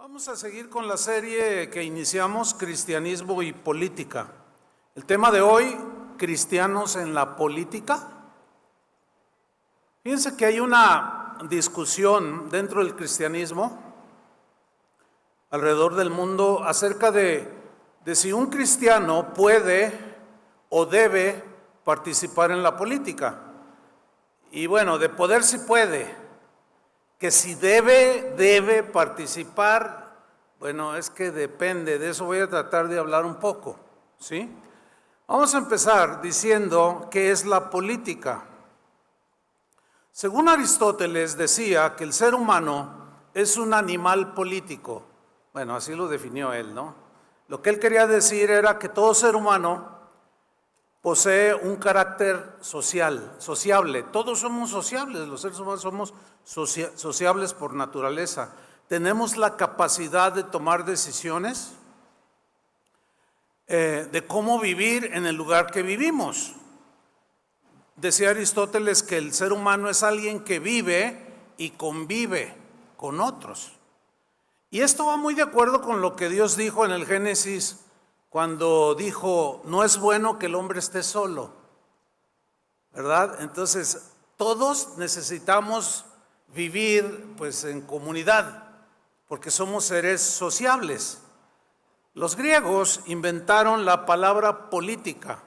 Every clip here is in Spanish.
Vamos a seguir con la serie que iniciamos, Cristianismo y Política. El tema de hoy, cristianos en la política. Fíjense que hay una discusión dentro del cristianismo, alrededor del mundo, acerca de si un cristiano puede o debe participar en la política. Y bueno, de poder sí puede. Que si debe participar, bueno, es que depende, de eso voy a tratar de hablar un poco, ¿sí? Vamos a empezar diciendo qué es la política. Según Aristóteles decía que el ser humano es un animal político. Bueno, así lo definió él, ¿no? Lo que él quería decir era que todo ser humano posee un carácter sociable. Todos somos sociables, los seres humanos somos sociables por naturaleza. Tenemos la capacidad de tomar decisiones de cómo vivir en el lugar que vivimos. Decía Aristóteles que el ser humano es alguien que vive y convive con otros. Y esto va muy de acuerdo con lo que Dios dijo en el Génesis, cuando dijo, no es bueno que el hombre esté solo, ¿verdad? Entonces, todos necesitamos vivir pues en comunidad, porque somos seres sociables. Los griegos inventaron la palabra política.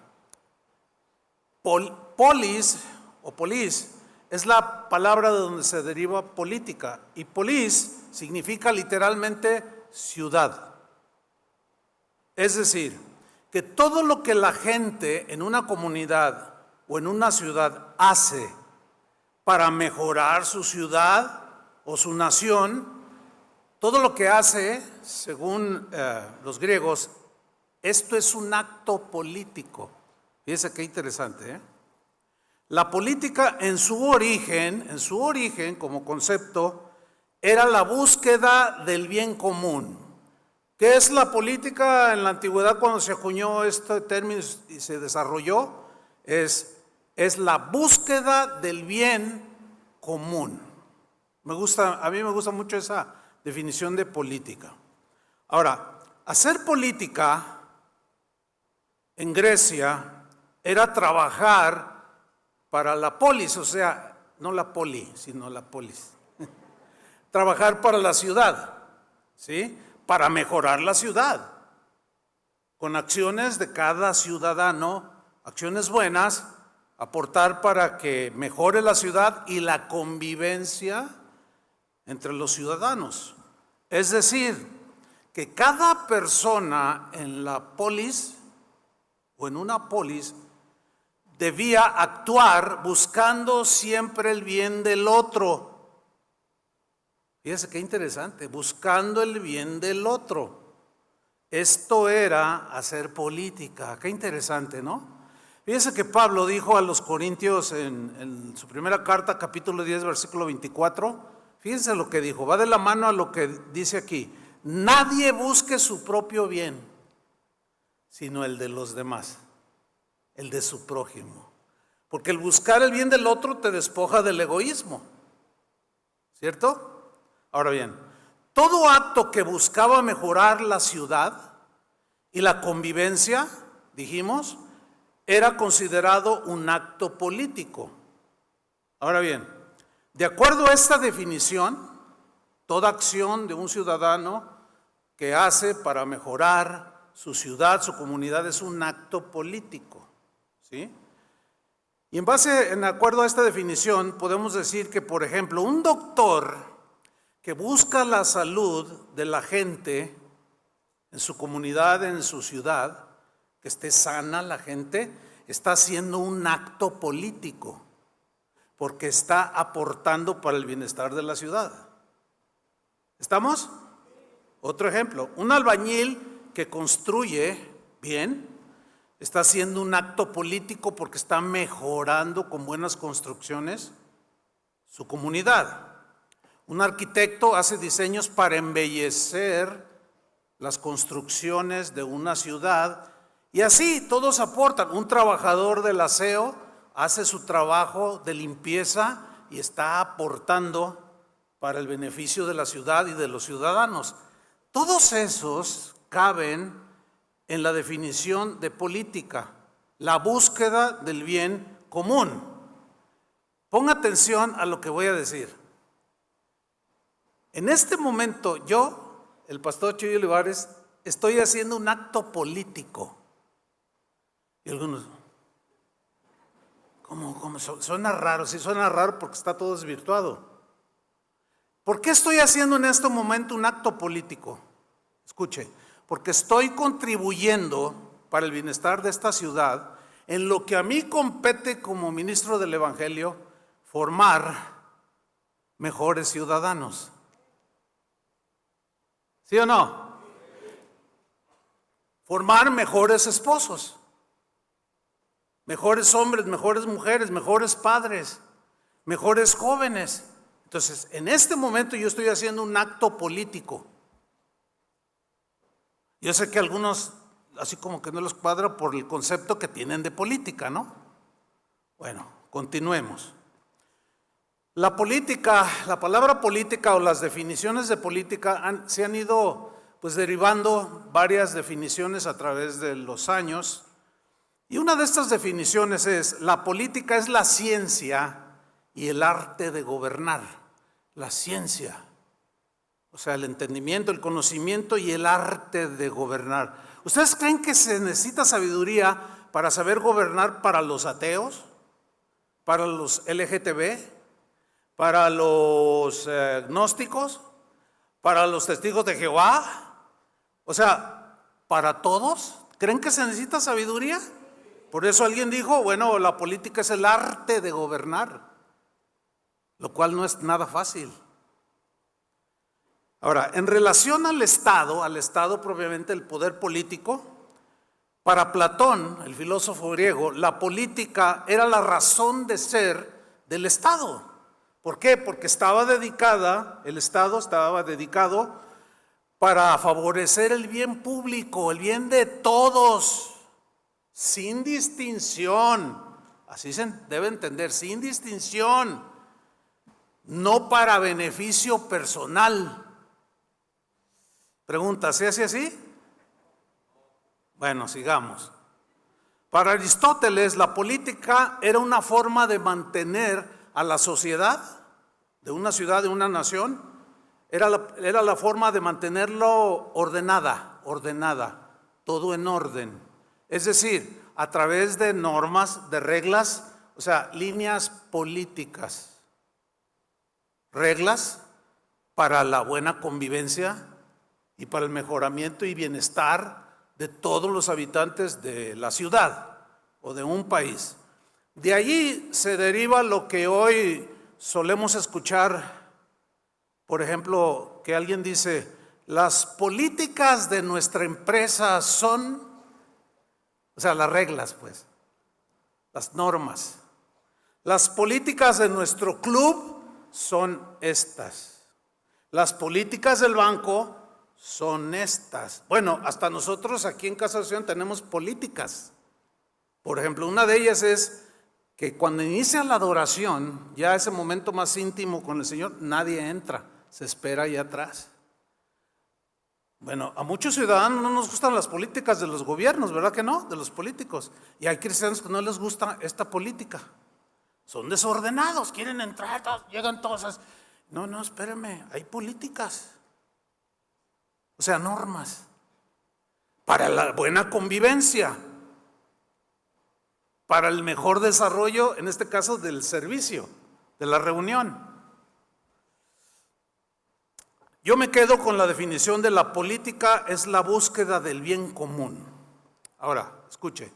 Polis o polis es la palabra de donde se deriva política, y polis significa literalmente ciudad. Es decir, que todo lo que la gente en una comunidad o en una ciudad hace para mejorar su ciudad o su nación, todo lo que hace, según los griegos, esto es un acto político. Fíjense qué interesante, ¿eh? La política en su origen como concepto, era la búsqueda del bien común. ¿Qué es la política en la antigüedad cuando se acuñó este término y se desarrolló? Es la búsqueda del bien común. A mí me gusta mucho esa definición de política. Ahora, hacer política en Grecia era trabajar para la polis, o sea, no la poli, sino la polis. Trabajar para la ciudad, ¿sí? Para mejorar la ciudad, con acciones de cada ciudadano, acciones buenas, aportar para que mejore la ciudad y la convivencia entre los ciudadanos. Es decir, que cada persona en la polis o en una polis debía actuar buscando siempre el bien del otro. Fíjense qué interesante, buscando el bien del otro. Esto era hacer política, qué interesante, ¿no? Fíjense que Pablo dijo a los Corintios en su primera carta, capítulo 10, versículo 24, fíjense lo que dijo, va de la mano a lo que dice aquí, nadie busque su propio bien, sino el de los demás, el de su prójimo. Porque el buscar el bien del otro te despoja del egoísmo, ¿cierto? Ahora bien, todo acto que buscaba mejorar la ciudad y la convivencia, dijimos, era considerado un acto político. Ahora bien, de acuerdo a esta definición, toda acción de un ciudadano que hace para mejorar su ciudad, su comunidad, es un acto político, ¿sí? Y en acuerdo a esta definición, podemos decir que, por ejemplo, un doctor que busca la salud de la gente en su comunidad, en su ciudad, que esté sana la gente, está haciendo un acto político, porque está aportando para el bienestar de la ciudad. ¿Estamos? Otro ejemplo, un albañil que construye bien, está haciendo un acto político porque está mejorando con buenas construcciones su comunidad. Un arquitecto hace diseños para embellecer las construcciones de una ciudad y así todos aportan. Un trabajador del aseo hace su trabajo de limpieza y está aportando para el beneficio de la ciudad y de los ciudadanos. Todos esos caben en la definición de política, la búsqueda del bien común. Ponga atención a lo que voy a decir. En este momento yo, el pastor Chuy Olivares, estoy haciendo un acto político. Y algunos, ¿cómo? Suena raro, sí suena raro porque está todo desvirtuado. ¿Por qué estoy haciendo en este momento un acto político? Escuche, porque estoy contribuyendo para el bienestar de esta ciudad en lo que a mí compete como ministro del Evangelio, formar mejores ciudadanos. ¿Sí o no? Formar mejores esposos, mejores hombres, mejores mujeres, mejores padres, mejores jóvenes. Entonces, en este momento yo estoy haciendo un acto político. Yo sé que a algunos así como que no les cuadra por el concepto que tienen de política, ¿no? Bueno, continuemos. La política, la palabra política o las definiciones de política se han ido pues derivando varias definiciones a través de los años. Y una de estas definiciones es: la política es la ciencia y el arte de gobernar. La ciencia, o sea, el entendimiento, el conocimiento y el arte de gobernar. ¿Ustedes creen que se necesita sabiduría para saber gobernar para los ateos, para los LGTB, para los gnósticos, para los testigos de Jehová? O sea, ¿para todos? ¿Creen que se necesita sabiduría? Por eso alguien dijo, bueno, la política es el arte de gobernar, lo cual no es nada fácil. Ahora, en relación al Estado propiamente, el poder político, para Platón, el filósofo griego, la política era la razón de ser del Estado. ¿Por qué? Porque el Estado estaba dedicado para favorecer el bien público, el bien de todos, sin distinción. Así se debe entender, sin distinción. No para beneficio personal. Pregunta, ¿se hace así? Bueno, sigamos. Para Aristóteles, la política era una forma de mantener a la sociedad, de una ciudad, de una nación, era la forma de mantenerlo ordenada, todo en orden. Es decir, a través de normas, de reglas, o sea, líneas políticas. Reglas para la buena convivencia y para el mejoramiento y bienestar de todos los habitantes de la ciudad o de un país. De allí se deriva lo que hoy solemos escuchar, por ejemplo, que alguien dice, las políticas de nuestra empresa son, o sea, las reglas pues, las normas. Las políticas de nuestro club son estas. Las políticas del banco son estas. Bueno, hasta nosotros aquí en Casa de Oración tenemos políticas. Por ejemplo, una de ellas es que cuando inicia la adoración, ya ese momento más íntimo con el Señor, nadie entra, se espera allá atrás. Bueno, a muchos ciudadanos no nos gustan las políticas de los gobiernos, ¿verdad que no? De los políticos. Y hay cristianos que no les gusta esta política. Son desordenados, quieren entrar, llegan todos. No, espérenme, hay políticas. O sea, normas para la buena convivencia, para el mejor desarrollo, en este caso del servicio, de la reunión. Yo me quedo con la definición de la política es la búsqueda del bien común. Ahora, escuche.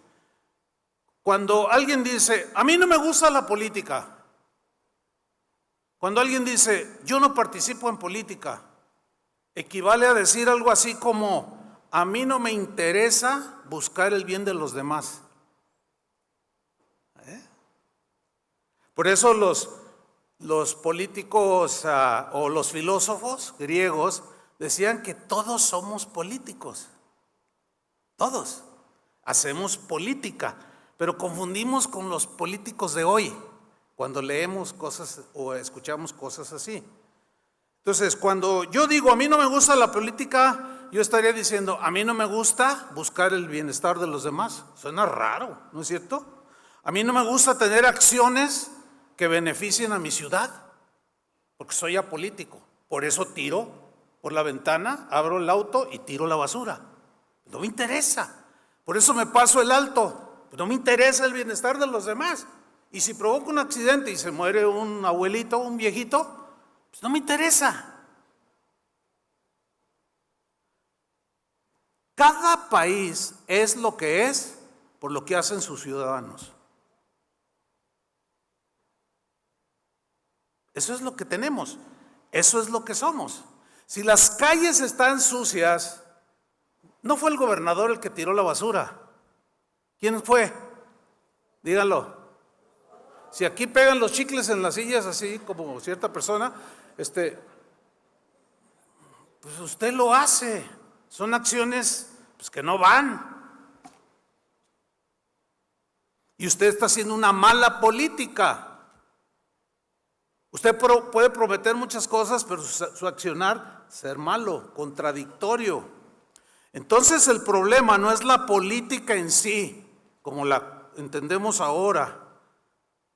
Cuando alguien dice, a mí no me gusta la política. Cuando alguien dice, yo no participo en política, equivale a decir algo así como, a mí no me interesa buscar el bien de los demás. Por eso los políticos o los filósofos griegos decían que todos somos políticos. Todos hacemos política. Pero confundimos con los políticos de hoy cuando leemos cosas o escuchamos cosas así. Entonces, cuando yo digo a mí no me gusta la política, yo estaría diciendo, a mí no me gusta buscar el bienestar de los demás. Suena raro, ¿no es cierto? A mí no me gusta tener acciones que beneficien a mi ciudad, porque soy apolítico. Por eso tiro por la ventana, abro el auto y tiro la basura. No me interesa. Por eso me paso el alto. No me interesa el bienestar de los demás. Y si provoco un accidente y se muere un abuelito, un viejito, pues no me interesa. Cada país es lo que es por lo que hacen sus ciudadanos. Eso es lo que tenemos, eso es lo que somos. Si las calles están sucias, no fue el gobernador el que tiró la basura. ¿Quién fue? Díganlo. Si aquí pegan los chicles en las sillas, así como cierta persona, pues usted lo hace. Son acciones pues, que no van. Y usted está haciendo una mala política. Usted puede prometer muchas cosas, pero su accionar ser malo, contradictorio. Entonces el problema no es la política en sí, como la entendemos ahora,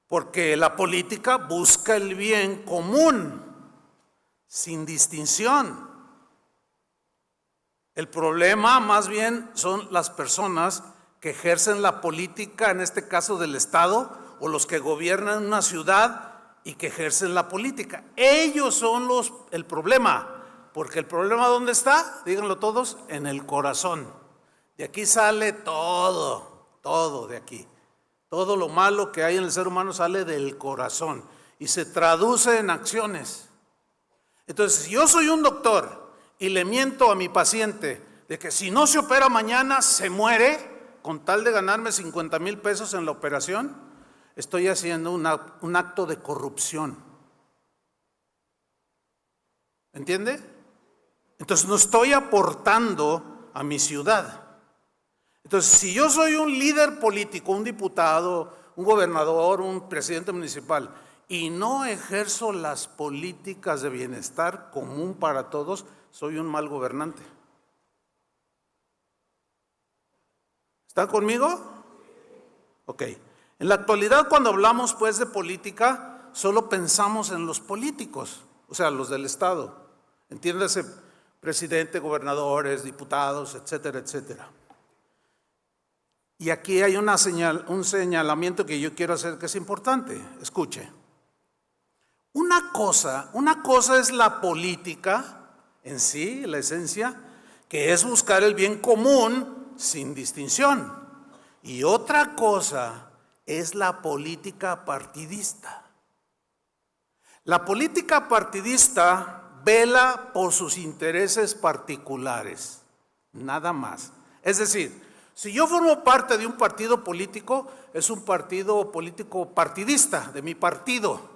porque la política busca el bien común, sin distinción. El problema más bien son las personas que ejercen la política, en este caso del Estado, o los que gobiernan una ciudad y que ejercen la política. Ellos son el problema, porque el problema ¿dónde está? Díganlo todos, en el corazón. De aquí sale todo de aquí. Todo lo malo que hay en el ser humano sale del corazón y se traduce en acciones. Entonces, si yo soy un doctor y le miento a mi paciente de que si no se opera mañana se muere con tal de ganarme 50,000 pesos en la operación, estoy haciendo un acto de corrupción. ¿Entiende? Entonces no estoy aportando a mi ciudad. Entonces, si yo soy un líder político, un diputado, un gobernador, un presidente municipal, y no ejerzo las políticas de bienestar común para todos, soy un mal gobernante. ¿Están conmigo? Ok. En la actualidad, cuando hablamos pues de política, solo pensamos en los políticos, o sea, los del Estado. Entiéndase, presidente, gobernadores, diputados, etcétera, etcétera. Y aquí hay un señalamiento que yo quiero hacer que es importante. Escuche. Una cosa es la política en sí, la esencia, que es buscar el bien común sin distinción. Y otra cosa es la política partidista. La política partidista vela por sus intereses particulares, nada más. Es decir, si yo formo parte de un partido político, es un partido político partidista, de mi partido.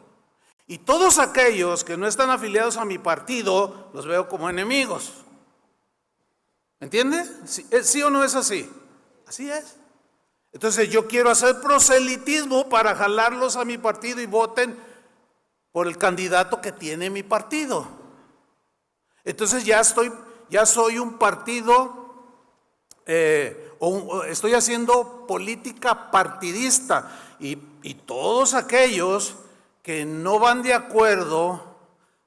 Y todos aquellos que no están afiliados a mi partido, los veo como enemigos. ¿Entiende? ¿Sí o no es así? Así es. Entonces yo quiero hacer proselitismo para jalarlos a mi partido y voten por el candidato que tiene mi partido. Entonces ya soy un partido, estoy haciendo política partidista y todos aquellos que no van de acuerdo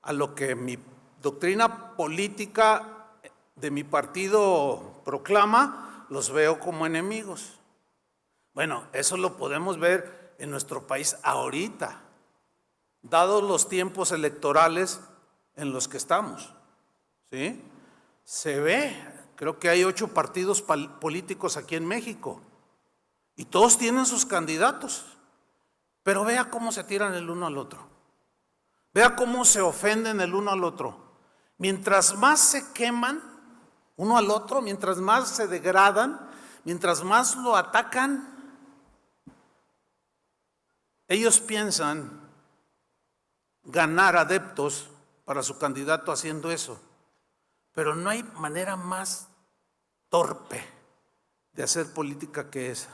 a lo que mi doctrina política de mi partido proclama, los veo como enemigos. Bueno, eso lo podemos ver en nuestro país ahorita, dados los tiempos electorales en los que estamos, ¿sí? Se ve, creo que hay 8 partidos políticos aquí en México y todos tienen sus candidatos, pero vea cómo se tiran el uno al otro, vea cómo se ofenden el uno al otro. Mientras más se queman uno al otro, mientras más se degradan, mientras más lo atacan, ellos piensan ganar adeptos para su candidato haciendo eso. Pero no hay manera más torpe de hacer política que esa.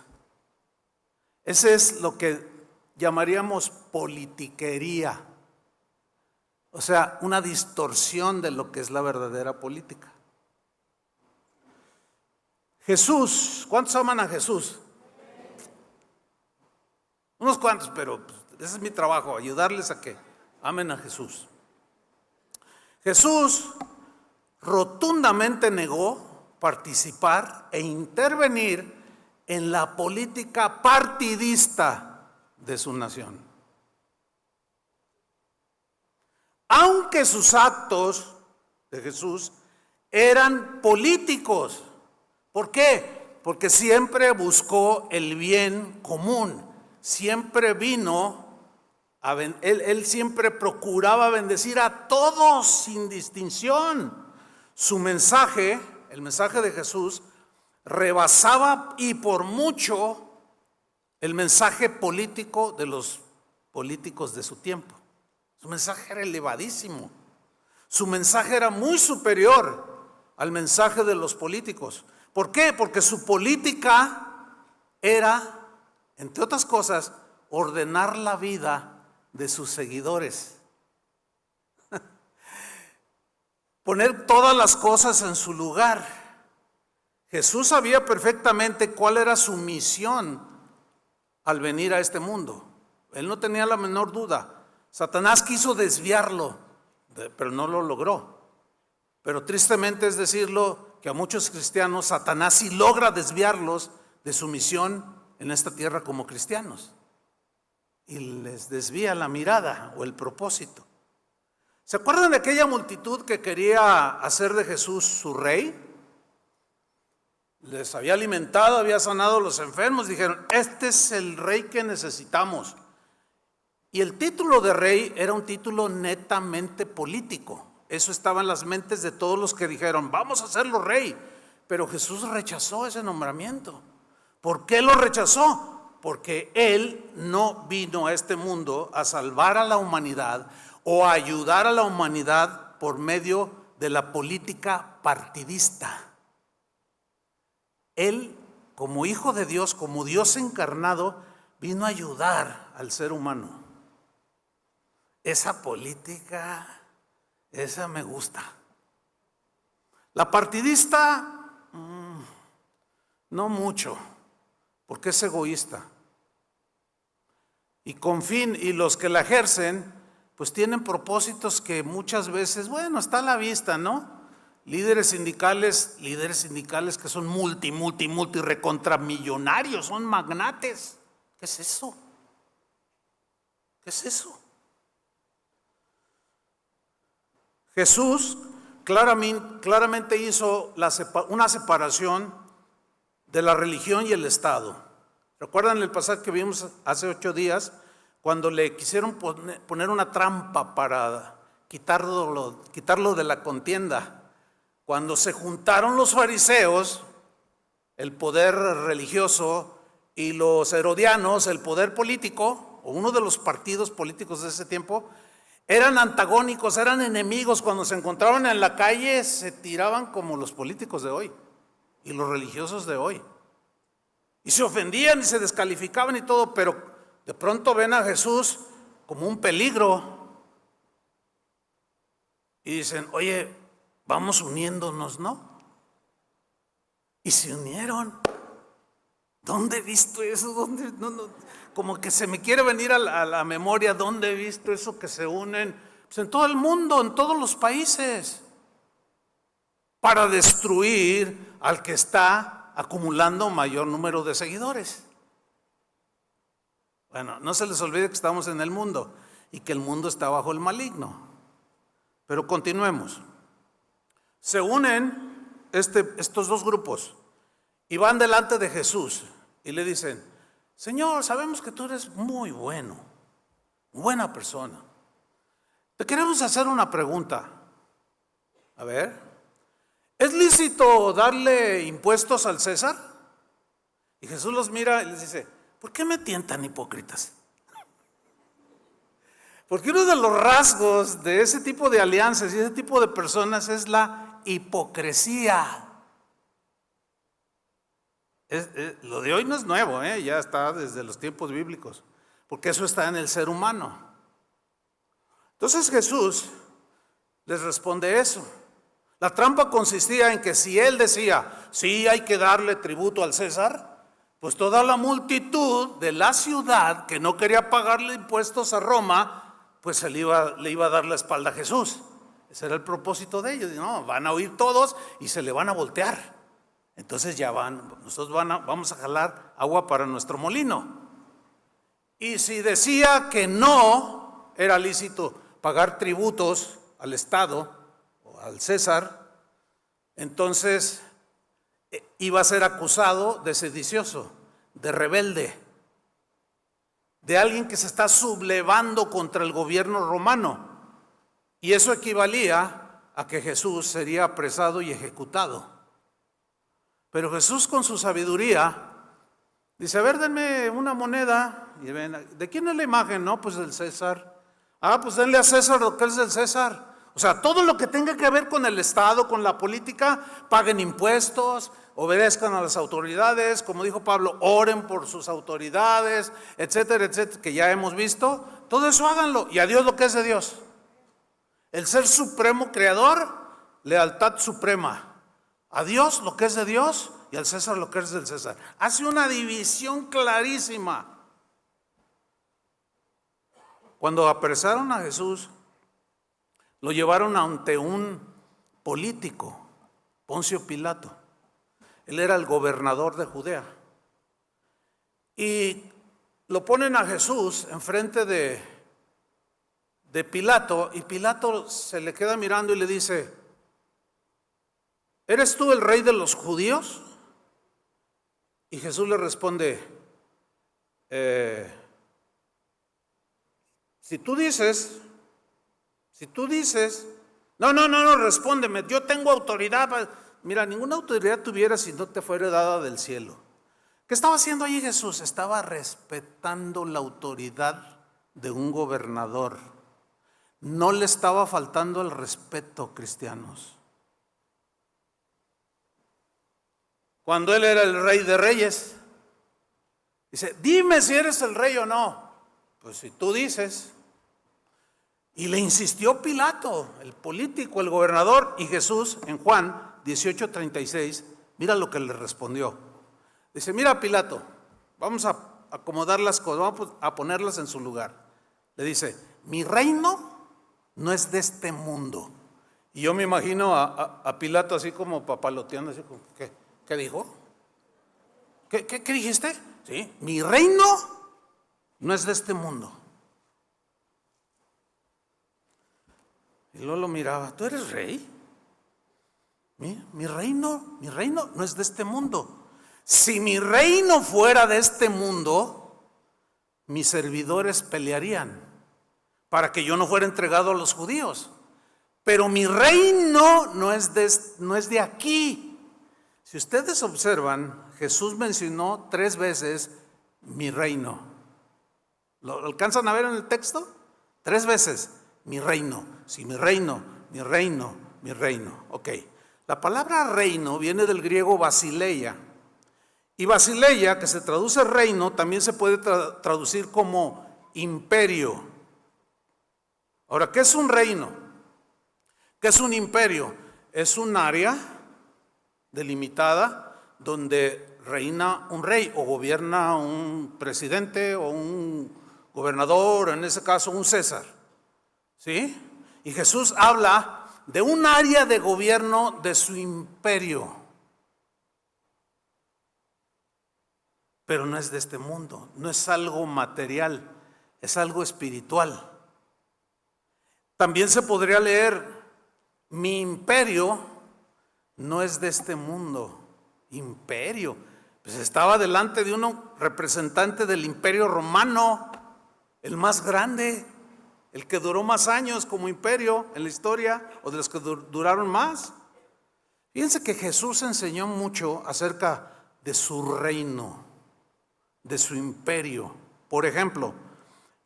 Ese es lo que llamaríamos politiquería. O sea, una distorsión de lo que es la verdadera política. Jesús, ¿cuántos aman a Jesús? Unos cuantos, pero pues, ese es mi trabajo, ayudarles a que amen a Jesús. Jesús rotundamente negó participar e intervenir en la política partidista de su nación. Aunque sus actos de Jesús eran políticos. ¿Por qué? Porque siempre buscó el bien común. Siempre vino, él siempre procuraba bendecir a todos sin distinción. Su mensaje, el mensaje de Jesús, rebasaba y por mucho el mensaje político de los políticos de su tiempo. Su mensaje era elevadísimo. Su mensaje era muy superior al mensaje de los políticos. ¿Por qué? Porque su política era, entre otras cosas, ordenar la vida de sus seguidores. Poner todas las cosas en su lugar. Jesús sabía perfectamente cuál era su misión al venir a este mundo. Él no tenía la menor duda. Satanás quiso desviarlo, pero no lo logró. Pero tristemente es decirlo que a muchos cristianos Satanás sí logra desviarlos de su misión en esta tierra como cristianos. Y les desvía la mirada o el propósito. ¿Se acuerdan de aquella multitud que quería hacer de Jesús su rey? Les había alimentado, había sanado a los enfermos. Dijeron, este es el rey que necesitamos. Y el título de rey era un título netamente político. Eso estaba en las mentes de todos los que dijeron, vamos a hacerlo rey. Pero Jesús rechazó ese nombramiento. ¿Por qué lo rechazó? Porque Él no vino a este mundo a salvar a la humanidad o a ayudar a la humanidad por medio de la política partidista. Él, como Hijo de Dios, como Dios encarnado, vino a ayudar al ser humano. Esa política, esa me gusta. La partidista, no mucho, porque es egoísta. Y los que la ejercen, pues tienen propósitos que muchas veces, bueno, está a la vista, ¿no? Líderes sindicales que son multi recontramillonarios, son magnates. ¿Qué es eso? ¿Qué es eso? Jesús claramente hizo una separación de la religión y el Estado. ¿Recuerdan el pasaje que vimos hace 8 días? Cuando le quisieron poner una trampa para quitarlo de la contienda. Cuando se juntaron los fariseos, el poder religioso, y los herodianos, el poder político, o uno de los partidos políticos de ese tiempo, eran antagónicos, eran enemigos. Cuando se encontraban en la calle se tiraban como los políticos de hoy y los religiosos de hoy. Y se ofendían y se descalificaban y todo, pero de pronto ven a Jesús como un peligro y dicen, oye, vamos uniéndonos, ¿no? Y se unieron. ¿Dónde he visto eso? ¿Dónde? No, como que se me quiere venir a la memoria, ¿dónde he visto eso que se unen? Pues en todo el mundo, en todos los países, para destruir al que está acumulando mayor número de seguidores. Bueno, no se les olvide que estamos en el mundo y que el mundo está bajo el maligno. Pero continuemos. Se unen estos dos grupos y van delante de Jesús y le dicen, Señor, sabemos que tú eres muy bueno, buena persona. Te queremos hacer una pregunta. A ver, ¿es lícito darle impuestos al César? Y Jesús los mira y les dice, ¿por qué me tientan hipócritas? Porque uno de los rasgos de ese tipo de alianzas y ese tipo de personas es la hipocresía. Lo de hoy no es nuevo, ya está desde los tiempos bíblicos, porque eso está en el ser humano. Entonces Jesús les responde eso. La trampa consistía en que si él decía, sí hay que darle tributo al César, pues toda la multitud de la ciudad que no quería pagarle impuestos a Roma, pues le iba a dar la espalda a Jesús. Ese era el propósito de ellos. No, van a oír todos y se le van a voltear. Entonces ya nosotros vamos a jalar agua para nuestro molino. Y si decía que no era lícito pagar tributos al Estado o al César, entonces iba a ser acusado de sedicioso, de rebelde, de alguien que se está sublevando contra el gobierno romano. Y eso equivalía a que Jesús sería apresado y ejecutado. Pero Jesús, con su sabiduría, dice: a ver, denme una moneda. Y ven, ¿de quién es la imagen? No, pues del César. Ah, pues denle a César lo que es del César. O sea, todo lo que tenga que ver con el Estado, con la política, paguen impuestos, obedezcan a las autoridades, como dijo Pablo, oren por sus autoridades, etcétera, etcétera, que ya hemos visto. Todo eso háganlo. Y a Dios lo que es de Dios. El ser supremo creador, lealtad suprema. A Dios lo que es de Dios y al César lo que es del César. Hace una división clarísima. Cuando apresaron a Jesús, lo llevaron ante un político, Poncio Pilato. Él era el gobernador de Judea. Y lo ponen a Jesús enfrente de Pilato, y Pilato se le queda mirando y le dice: ¿eres tú el rey de los judíos? Y Jesús le responde: si tú dices, no, respóndeme, yo tengo autoridad. Mira, ninguna autoridad tuviera si no te fuera dada del cielo. ¿Qué estaba haciendo allí Jesús? Estaba respetando la autoridad de un gobernador. No le estaba faltando el respeto, cristianos. Cuando él era el rey de reyes, dice: dime si eres el rey o no. Pues si tú dices. Y le insistió Pilato, el político, el gobernador, y Jesús en Juan 18:36, mira lo que le respondió. Dice: mira, Pilato, vamos a acomodar las cosas, vamos a ponerlas en su lugar. Le dice: mi reino no es de este mundo. Y yo me imagino a Pilato así como papaloteando, así como, ¿qué dijo? ¿Qué dijiste? Sí, mi reino no es de este mundo. Y luego lo miraba: ¿tú eres rey? Mi reino no es de este mundo. Si mi reino fuera de este mundo, mis servidores pelearían para que yo no fuera entregado a los judíos. Pero mi reino no es de aquí. Si ustedes observan, Jesús mencionó 3 veces mi reino. ¿Lo alcanzan a ver en el texto? 3 veces, mi reino. Sí, mi reino. Ok. La palabra reino viene del griego basileia. Y basileia, que se traduce reino, también se puede traducir como imperio. Ahora, ¿qué es un reino? ¿Qué es un imperio? Es un área delimitada donde reina un rey o gobierna un presidente o un gobernador, en ese caso un César. ¿Sí? Y Jesús habla de un área de gobierno de su imperio. Pero no es de este mundo, no es algo material, es algo espiritual. También se podría leer: mi imperio no es de este mundo. Imperio, pues estaba delante de un representante del imperio romano, el más grande, el que duró más años como imperio en la historia, o de los que duraron más. Fíjense que Jesús enseñó mucho acerca de su reino, de su imperio. Por ejemplo,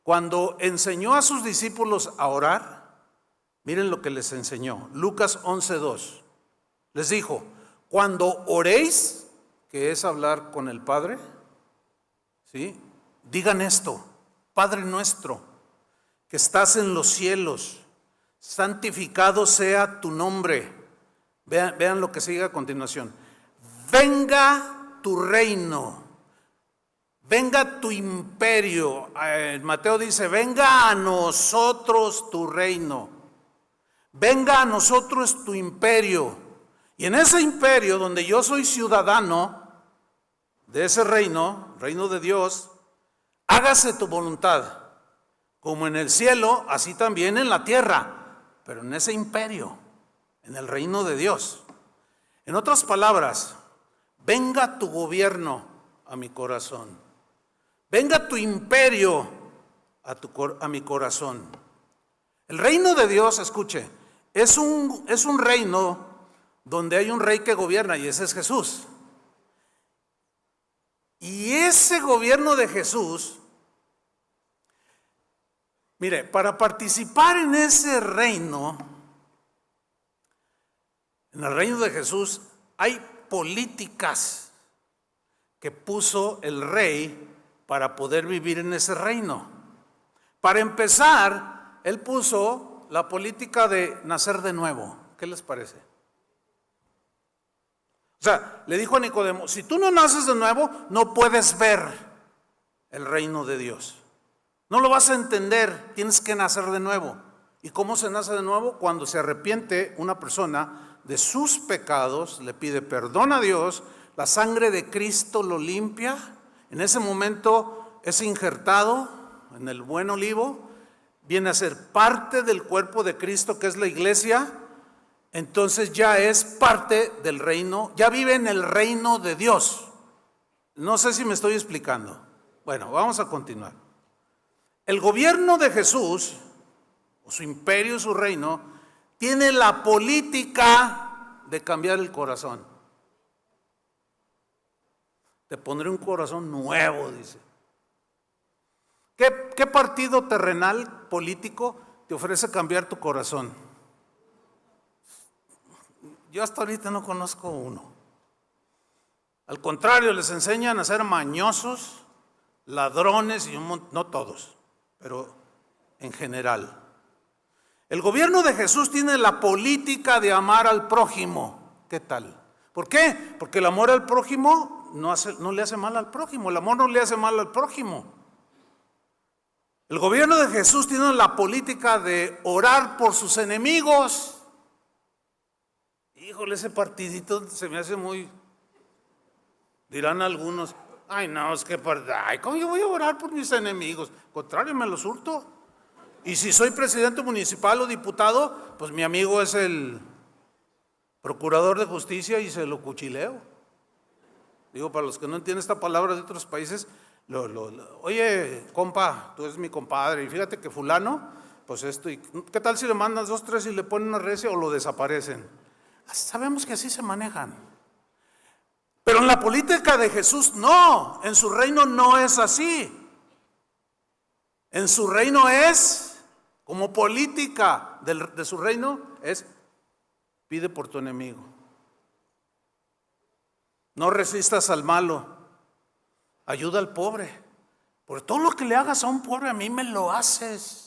cuando enseñó a sus discípulos a orar, miren lo que les enseñó. Lucas 11:2. Les dijo: cuando oréis, que es hablar con el Padre, ¿sí?, digan esto: Padre nuestro, que estás en los cielos, santificado sea tu nombre. Vean lo que sigue a continuación. Venga tu reino, venga tu imperio. Mateo dice, venga a nosotros tu reino, venga a nosotros tu imperio. Y en ese imperio donde yo soy ciudadano de ese reino, reino de Dios, hágase tu voluntad, como en el cielo, así también en la tierra, pero en ese imperio, en el reino de Dios. En otras palabras, venga tu gobierno a mi corazón, venga tu imperio a mi corazón. El reino de Dios, escuche, es un reino donde hay un rey que gobierna y ese es Jesús. Y ese gobierno de Jesús, mire, para participar en ese reino, en el reino de Jesús, hay políticas que puso el rey para poder vivir en ese reino. Para empezar, él puso la política de nacer de nuevo. ¿Qué les parece? O sea, le dijo a Nicodemo, si tú no naces de nuevo, no puedes ver el reino de Dios. No lo vas a entender, tienes que nacer de nuevo. ¿Y cómo se nace de nuevo? Cuando se arrepiente una persona de sus pecados, le pide perdón a Dios, la sangre de Cristo lo limpia, en ese momento es injertado en el buen olivo, viene a ser parte del cuerpo de Cristo que es la iglesia, entonces ya es parte del reino, ya vive en el reino de Dios. No sé si me estoy explicando. Bueno, vamos a continuar. El gobierno de Jesús, o su imperio, su reino, tiene la política de cambiar el corazón. Te pondré un corazón nuevo, dice. ¿Qué partido terrenal político te ofrece cambiar tu corazón? Yo hasta ahorita no conozco uno. Al contrario, les enseñan a ser mañosos, ladrones y no todos, pero en general. El gobierno de Jesús tiene la política de amar al prójimo. ¿Qué tal? ¿Por qué? Porque el amor al prójimo no le hace mal al prójimo. El amor no le hace mal al prójimo. El gobierno de Jesús tiene la política de orar por sus enemigos. Híjole, ese partidito se me hace muy... Dirán algunos, ay no, es que... Ay, ¿cómo yo voy a orar por mis enemigos? Al contrario, me los hurto. Y si soy presidente municipal o diputado, pues mi amigo es el procurador de justicia y se lo cuchileo. Digo, para los que no entienden esta palabra de otros países, oye, compa, tú eres mi compadre, y fíjate que fulano, pues esto, y ¿qué tal si le mandas 2, 3 y le ponen una recia o lo desaparecen? Sabemos que así se manejan. Pero en la política de Jesús no, en su reino no es así. En su reino es, como política de su reino, es pide por tu enemigo. No resistas al malo, ayuda al pobre. Por todo lo que le hagas a un pobre, a mí me lo haces.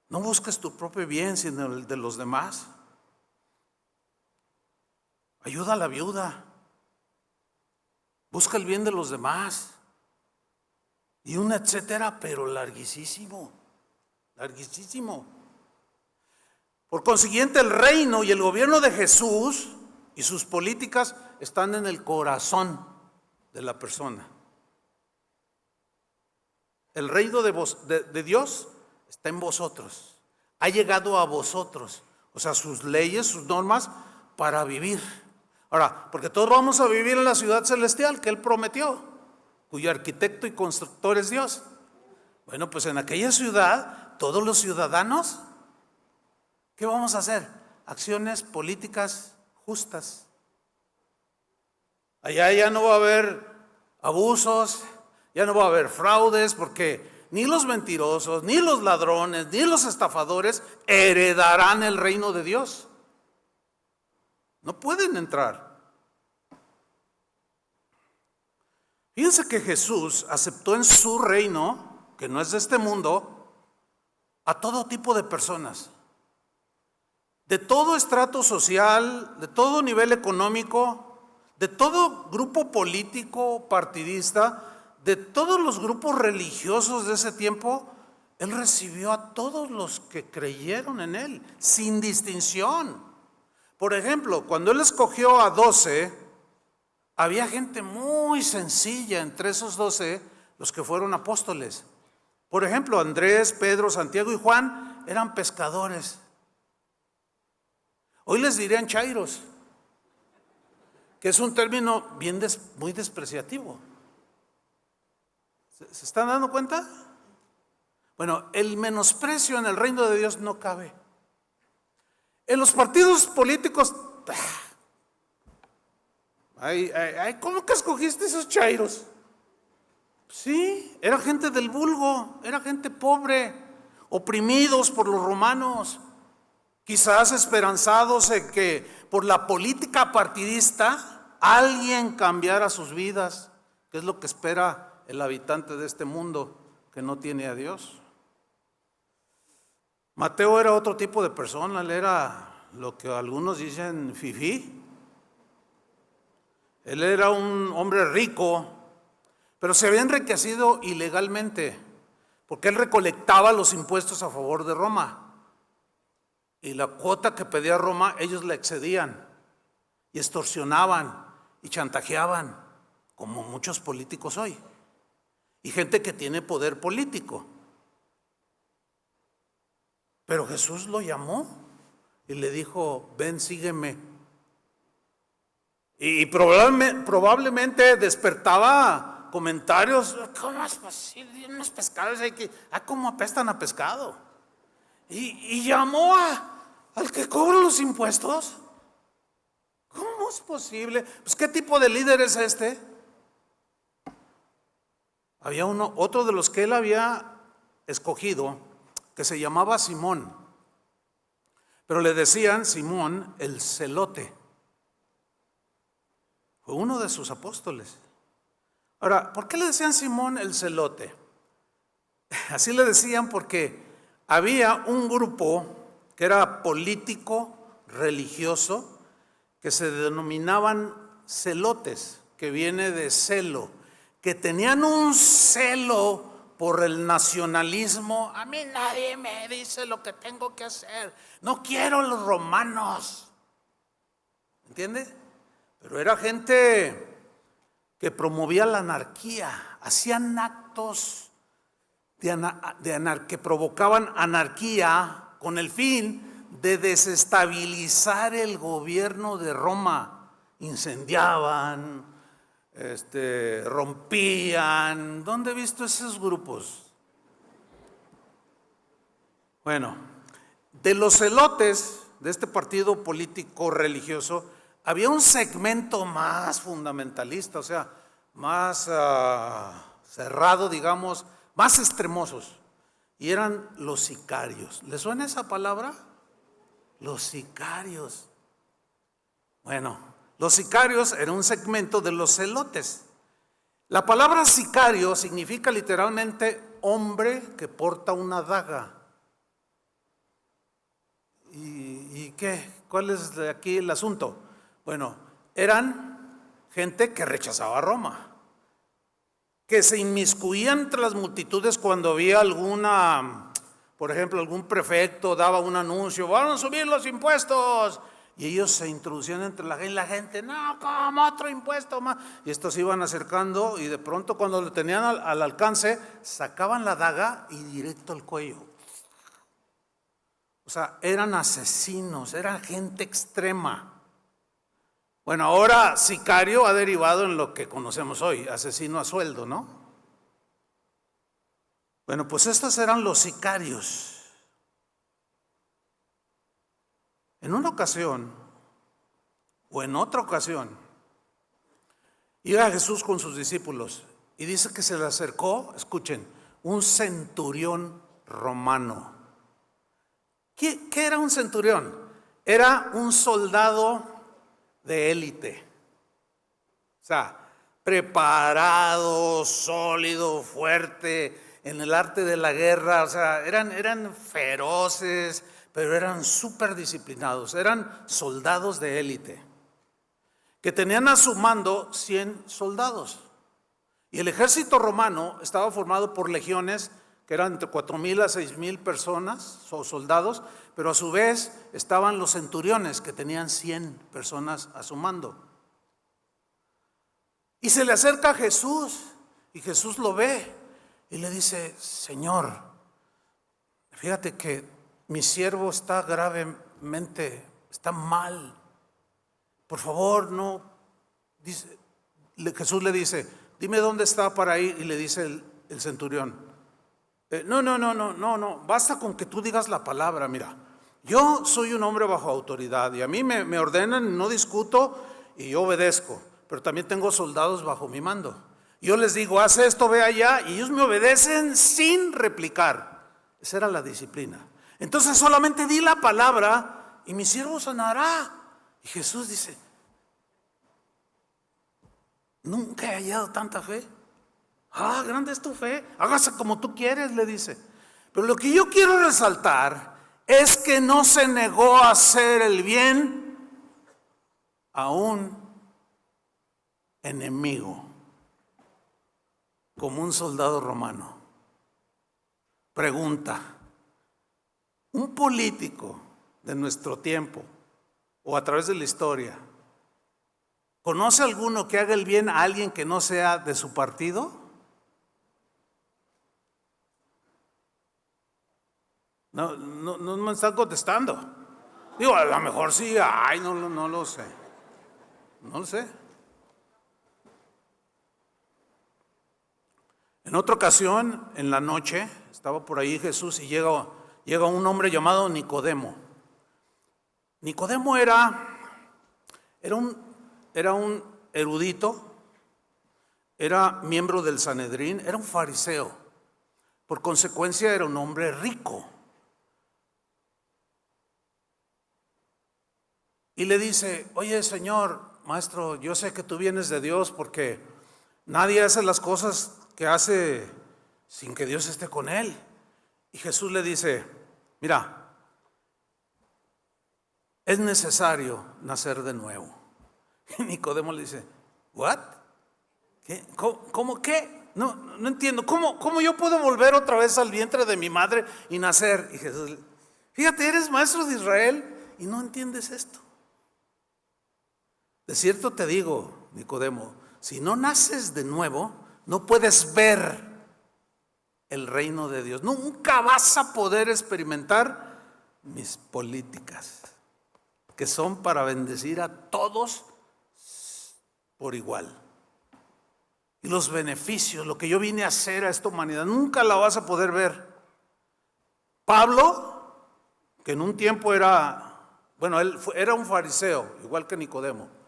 No busques tu propio bien, sino el de los demás. Ayuda a la viuda. Busca el bien de los demás. Y un etcétera, pero larguísimo. Larguísimo. Por consiguiente, el reino y el gobierno de Jesús y sus políticas están en el corazón de la persona. El reino de Dios está en vosotros. Ha llegado a vosotros. O sea, sus leyes, sus normas para vivir. Ahora, porque todos vamos a vivir en la ciudad celestial que Él prometió, cuyo arquitecto y constructor es Dios. Bueno, pues en aquella ciudad, todos los ciudadanos, ¿qué vamos a hacer? Acciones políticas justas. Allá ya no va a haber abusos, ya no va a haber fraudes, porque ni los mentirosos, ni los ladrones, ni los estafadores heredarán el reino de Dios. No pueden entrar. Fíjense que Jesús aceptó en su reino, que no es de este mundo, a todo tipo de personas. de todo estrato social, de todo nivel económico, de todo grupo político, partidista, de todos los grupos religiosos de ese tiempo. Él recibió a todos los que creyeron en Él, sin distinción. Por ejemplo, cuando Él escogió a 12, había gente muy sencilla entre esos 12, los que fueron apóstoles. Por ejemplo, Andrés, Pedro, Santiago y Juan eran pescadores. Hoy les dirían chairos, que es un término muy despreciativo. ¿Se están dando cuenta? Bueno, el menosprecio en el reino de Dios no cabe. En los partidos políticos, ¿cómo que escogiste esos chairos? Sí, era gente del vulgo, era gente pobre, oprimidos por los romanos, quizás esperanzados en que por la política partidista alguien cambiara sus vidas, que es lo que espera el habitante de este mundo que no tiene a Dios. Mateo era otro tipo de persona, él era lo que algunos dicen fifí. Él era un hombre rico, pero se había enriquecido ilegalmente, porque él recolectaba los impuestos a favor de Roma. Y la cuota que pedía Roma, ellos la excedían, y extorsionaban, y chantajeaban, como muchos políticos hoy, y gente que tiene poder político. Pero Jesús lo llamó y le dijo: ven, sígueme. Y probablemente despertaba comentarios: ¿cómo es posible? Unos pescados ¿cómo apestan a pescado? Y llamó al que cobra los impuestos. ¿Cómo es posible? Pues ¿qué tipo de líder es este? Había otro de los que él había escogido, que se llamaba Simón, pero le decían Simón el celote. Fue uno de sus apóstoles. Ahora, ¿por qué le decían Simón el celote? Así le decían porque había un grupo que era político, religioso, que se denominaban celotes, que viene de celo, que tenían un celo por el nacionalismo. A mí nadie me dice lo que tengo que hacer, no quiero los romanos, ¿entiende? Pero era gente que promovía la anarquía, hacían actos que provocaban anarquía con el fin de desestabilizar el gobierno de Roma. Incendiaban, rompían. ¿Dónde he visto esos grupos? Bueno, de los celotes de este partido político religioso había un segmento más fundamentalista, o sea, más cerrado, digamos, más extremosos, y eran los sicarios. ¿Les suena esa palabra? Los sicarios. Bueno, los sicarios eran un segmento de los celotes. La palabra sicario significa literalmente hombre que porta una daga. ¿Y qué? ¿Cuál es aquí el asunto? Bueno, eran gente que rechazaba a Roma, que se inmiscuían entre las multitudes cuando había por ejemplo, algún prefecto daba un anuncio: van a subir los impuestos. Y ellos se introducían entre la gente, no, ¿cómo otro impuesto más? Y estos se iban acercando y de pronto, cuando lo tenían al alcance, sacaban la daga y directo al cuello. O sea, eran asesinos, eran gente extrema. Bueno, ahora sicario ha derivado en lo que conocemos hoy, asesino a sueldo, ¿no? Bueno, pues estos eran los sicarios. En una ocasión, o en otra ocasión, iba Jesús con sus discípulos y dice que se le acercó, escuchen, un centurión romano. ¿Qué era un centurión? Era un soldado de élite, o sea, preparado, sólido, fuerte en el arte de la guerra. O sea, eran feroces, pero eran súper disciplinados, eran soldados de élite, que tenían a su mando 100 soldados. Y el ejército romano estaba formado por legiones que eran entre 4,000 a 6,000 personas o soldados, pero a su vez estaban los centuriones que tenían 100 personas a su mando. Y se le acerca a Jesús y Jesús lo ve y le dice: Señor, fíjate que mi siervo está gravemente, está mal. Por favor, no. Jesús le dice: dime dónde está para ir. Y le dice el centurión: no, basta con que tú digas la palabra. Mira, yo soy un hombre bajo autoridad y a mí me ordenan, no discuto y yo obedezco, pero también tengo soldados bajo mi mando. Yo les digo: haz esto, ve allá, y ellos me obedecen sin replicar. Esa era la disciplina. Entonces solamente di la palabra y mi siervo sanará. Y Jesús dice: nunca he hallado tanta fe. Grande es tu fe, hágase como tú quieres, le dice. Pero lo que yo quiero resaltar es que no se negó a hacer el bien a un enemigo, como un soldado romano. Pregunta: ¿un político de nuestro tiempo o a través de la historia conoce alguno que haga el bien a alguien que no sea de su partido? No me están contestando. Digo, a lo mejor sí, no lo sé. No lo sé. En otra ocasión, en la noche, estaba por ahí Jesús y llega un hombre llamado Nicodemo. Nicodemo era un erudito, era miembro del Sanedrín, era un fariseo. Por consecuencia, era un hombre rico. Y le dice: oye, Señor, maestro, yo sé que tú vienes de Dios, porque nadie hace las cosas que hace sin que Dios esté con él. Y Jesús le dice: mira, es necesario nacer de nuevo. Y Nicodemo le dice: ¿what? ¿Qué? ¿Cómo qué? No entiendo. ¿Cómo yo puedo volver otra vez al vientre de mi madre y nacer? Y Jesús: fíjate, eres maestro de Israel y no entiendes esto. De cierto te digo, Nicodemo, si no naces de nuevo, no puedes ver el reino de Dios. Nunca vas a poder experimentar mis políticas, que son para bendecir a todos por igual. Y los beneficios, lo que yo vine a hacer a esta humanidad, nunca la vas a poder ver. Pablo, que en un tiempo él era un fariseo, igual que Nicodemo,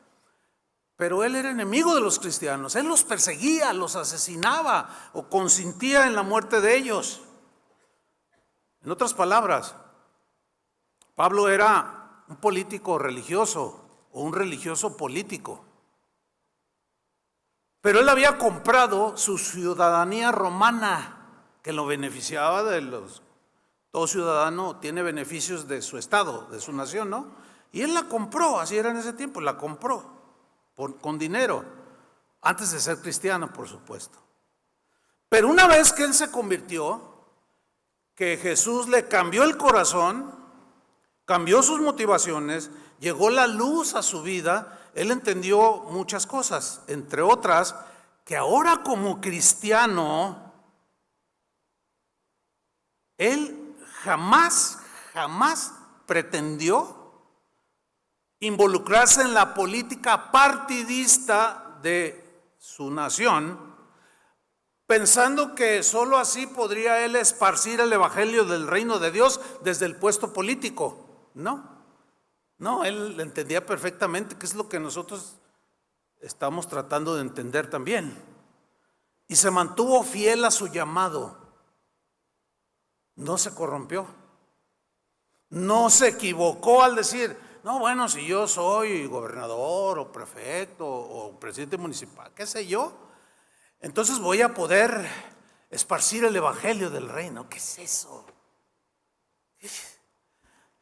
pero él era enemigo de los cristianos. Él los perseguía, los asesinaba o consentía en la muerte de ellos. En otras palabras, Pablo era un político religioso o un religioso político. Pero él había comprado su ciudadanía romana, que lo beneficiaba todo ciudadano tiene beneficios de su estado, de su nación, ¿no? Y él la compró, así era en ese tiempo, la compró con dinero, antes de ser cristiano, por supuesto. Pero una vez que él se convirtió, que Jesús le cambió el corazón, cambió sus motivaciones, llegó la luz a su vida, él entendió muchas cosas, entre otras, que ahora como cristiano, él jamás pretendió involucrarse en la política partidista de su nación, pensando que solo así podría él esparcir el evangelio del reino de Dios desde el puesto político. No, él entendía perfectamente qué es lo que nosotros estamos tratando de entender también. Y se mantuvo fiel a su llamado. No se corrompió. No se equivocó al decir: no, bueno, si yo soy gobernador o prefecto o presidente municipal, qué sé yo, entonces voy a poder esparcir el evangelio del reino. ¿Qué es eso?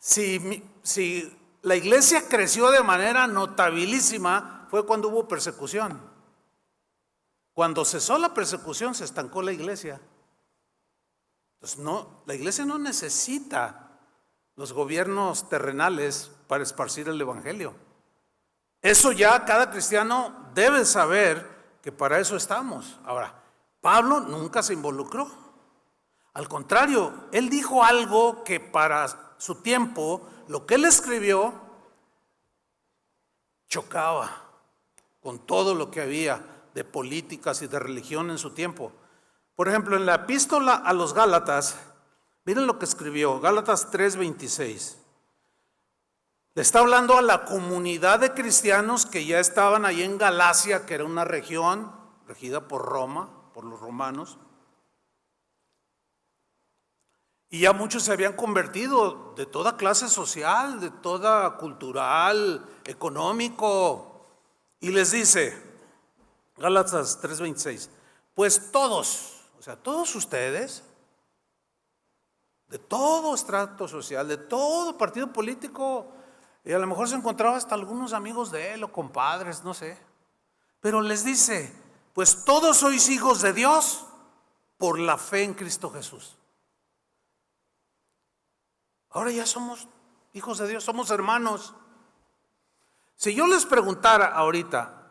Si la iglesia creció de manera notabilísima, fue cuando hubo persecución. Cuando cesó la persecución, se estancó la iglesia. Entonces, no, la iglesia no necesita los gobiernos terrenales para esparcir el evangelio. Eso ya cada cristiano debe saber que para eso estamos. Ahora, Pablo nunca se involucró. Al contrario, él dijo algo que para su tiempo, lo que él escribió, chocaba con todo lo que había de políticas y de religión en su tiempo. Por ejemplo, en la epístola a los Gálatas, miren lo que escribió, Gálatas 3:26. Le está hablando a la comunidad de cristianos que ya estaban ahí en Galacia, que era una región regida por Roma, por los romanos. Y ya muchos se habían convertido de toda clase social, de toda cultural, económico. Y les dice, Gálatas 3:26, pues todos, o sea, todos ustedes, de todo estrato social, de todo partido político, y a lo mejor se encontraba hasta algunos amigos de él o compadres, no sé. Pero les dice, pues todos sois hijos de Dios por la fe en Cristo Jesús. Ahora ya somos hijos de Dios, somos hermanos. Si yo les preguntara ahorita,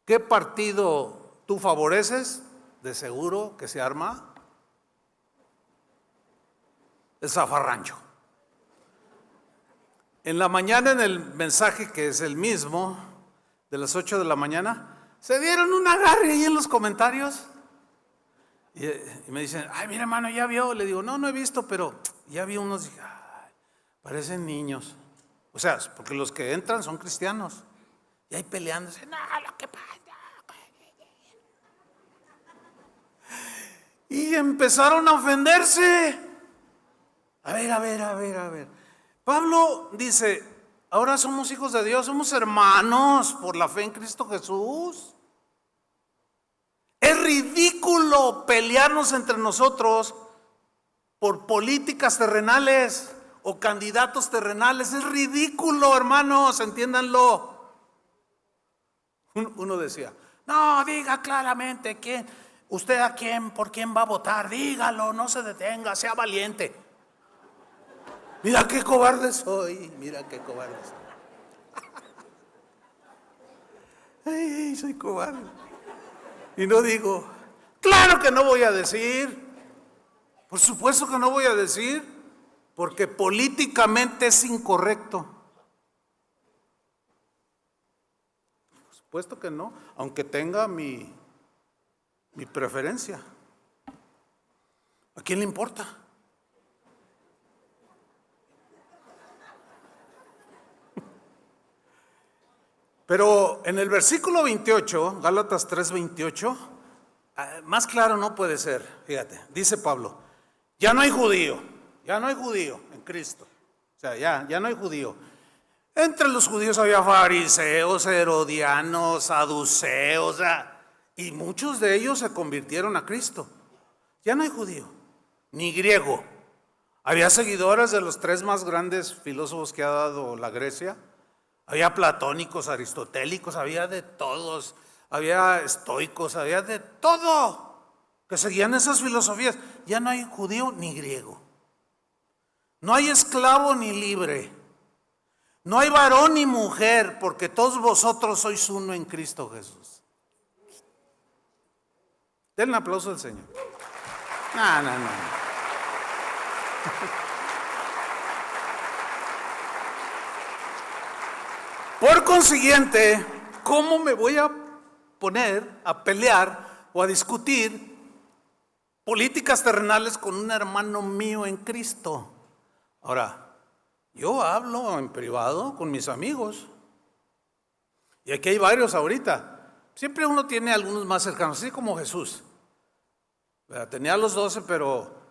¿qué partido tú favoreces? De seguro que se arma el zafarrancho. En la mañana, en el mensaje que es el mismo, de las 8 de la mañana, se dieron un agarre ahí en los comentarios. Y me dicen, ay, mira hermano, ¿ya vio? Le digo, no he visto, pero ya vi unos, dije, ay, parecen niños. O sea, porque los que entran son cristianos. Y ahí peleándose, no, lo que pasa. Y empezaron a ofenderse. A ver. Pablo dice, ahora somos hijos de Dios, somos hermanos por la fe en Cristo Jesús. Es ridículo pelearnos entre nosotros por políticas terrenales o candidatos terrenales. Es ridículo, hermanos, entiéndanlo. Uno decía, no, diga claramente por quién va a votar, dígalo, no se detenga, sea valiente. Mira qué cobarde soy, Ay, soy cobarde. Y no digo, claro que no voy a decir, por supuesto que no voy a decir, porque políticamente es incorrecto. Por supuesto que no, aunque tenga mi preferencia. ¿A quién le importa? Pero en el versículo 28, Gálatas 3:28, más claro no puede ser, fíjate, dice Pablo, ya no hay judío en Cristo, o sea, ya no hay judío. Entre los judíos había fariseos, herodianos, saduceos, y muchos de ellos se convirtieron a Cristo. Ya no hay judío, ni griego. Había seguidores de los 3 más grandes filósofos que ha dado la Grecia. Había platónicos, aristotélicos, había de todos, había estoicos, había de todo que seguían esas filosofías. Ya no hay judío ni griego, no hay esclavo ni libre, no hay varón ni mujer, porque todos vosotros sois uno en Cristo Jesús. Denle un aplauso al Señor. No. Por consiguiente, ¿cómo me voy a poner a pelear o a discutir políticas terrenales con un hermano mío en Cristo? Ahora, yo hablo en privado con mis amigos, y aquí hay varios ahorita. Siempre uno tiene algunos más cercanos, así como Jesús. Tenía a los 12, pero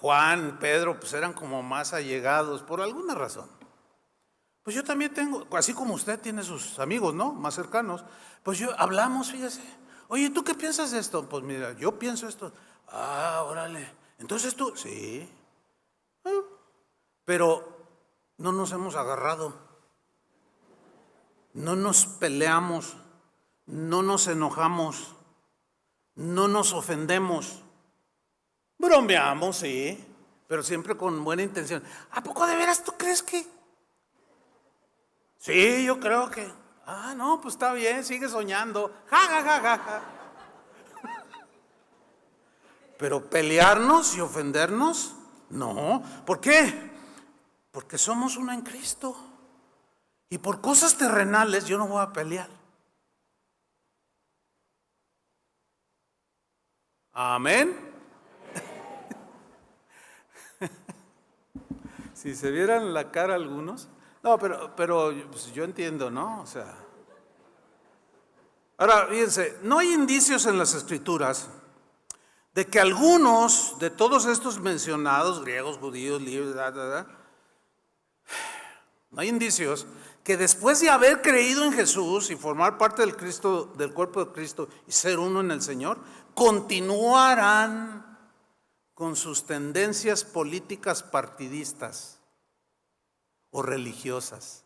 Juan, Pedro, pues eran como más allegados por alguna razón. Pues yo también tengo, así como usted tiene sus amigos, ¿no? Más cercanos. Pues hablamos, fíjese. Oye, ¿tú qué piensas de esto? Pues mira, yo pienso esto. Órale. Entonces tú, sí. pero no nos hemos agarrado, no nos peleamos, no nos enojamos, no nos ofendemos. Bromeamos, sí, pero siempre con buena intención. ¿A poco de veras tú crees que? Sí, yo creo que. No, pues está bien, sigue soñando. Ja, ja, ja, ja, ja. Pero pelearnos y ofendernos, no. ¿Por qué? Porque somos uno en Cristo. Y por cosas terrenales yo no voy a pelear. Amén. Si se vieran la cara algunos. No, pero pues yo entiendo, ¿no? O sea. Ahora, fíjense, no hay indicios en las Escrituras de que algunos de todos estos mencionados, griegos, judíos, libres, no hay indicios que después de haber creído en Jesús y formar parte del Cristo, del cuerpo de Cristo y ser uno en el Señor, continuarán con sus tendencias políticas partidistas o religiosas.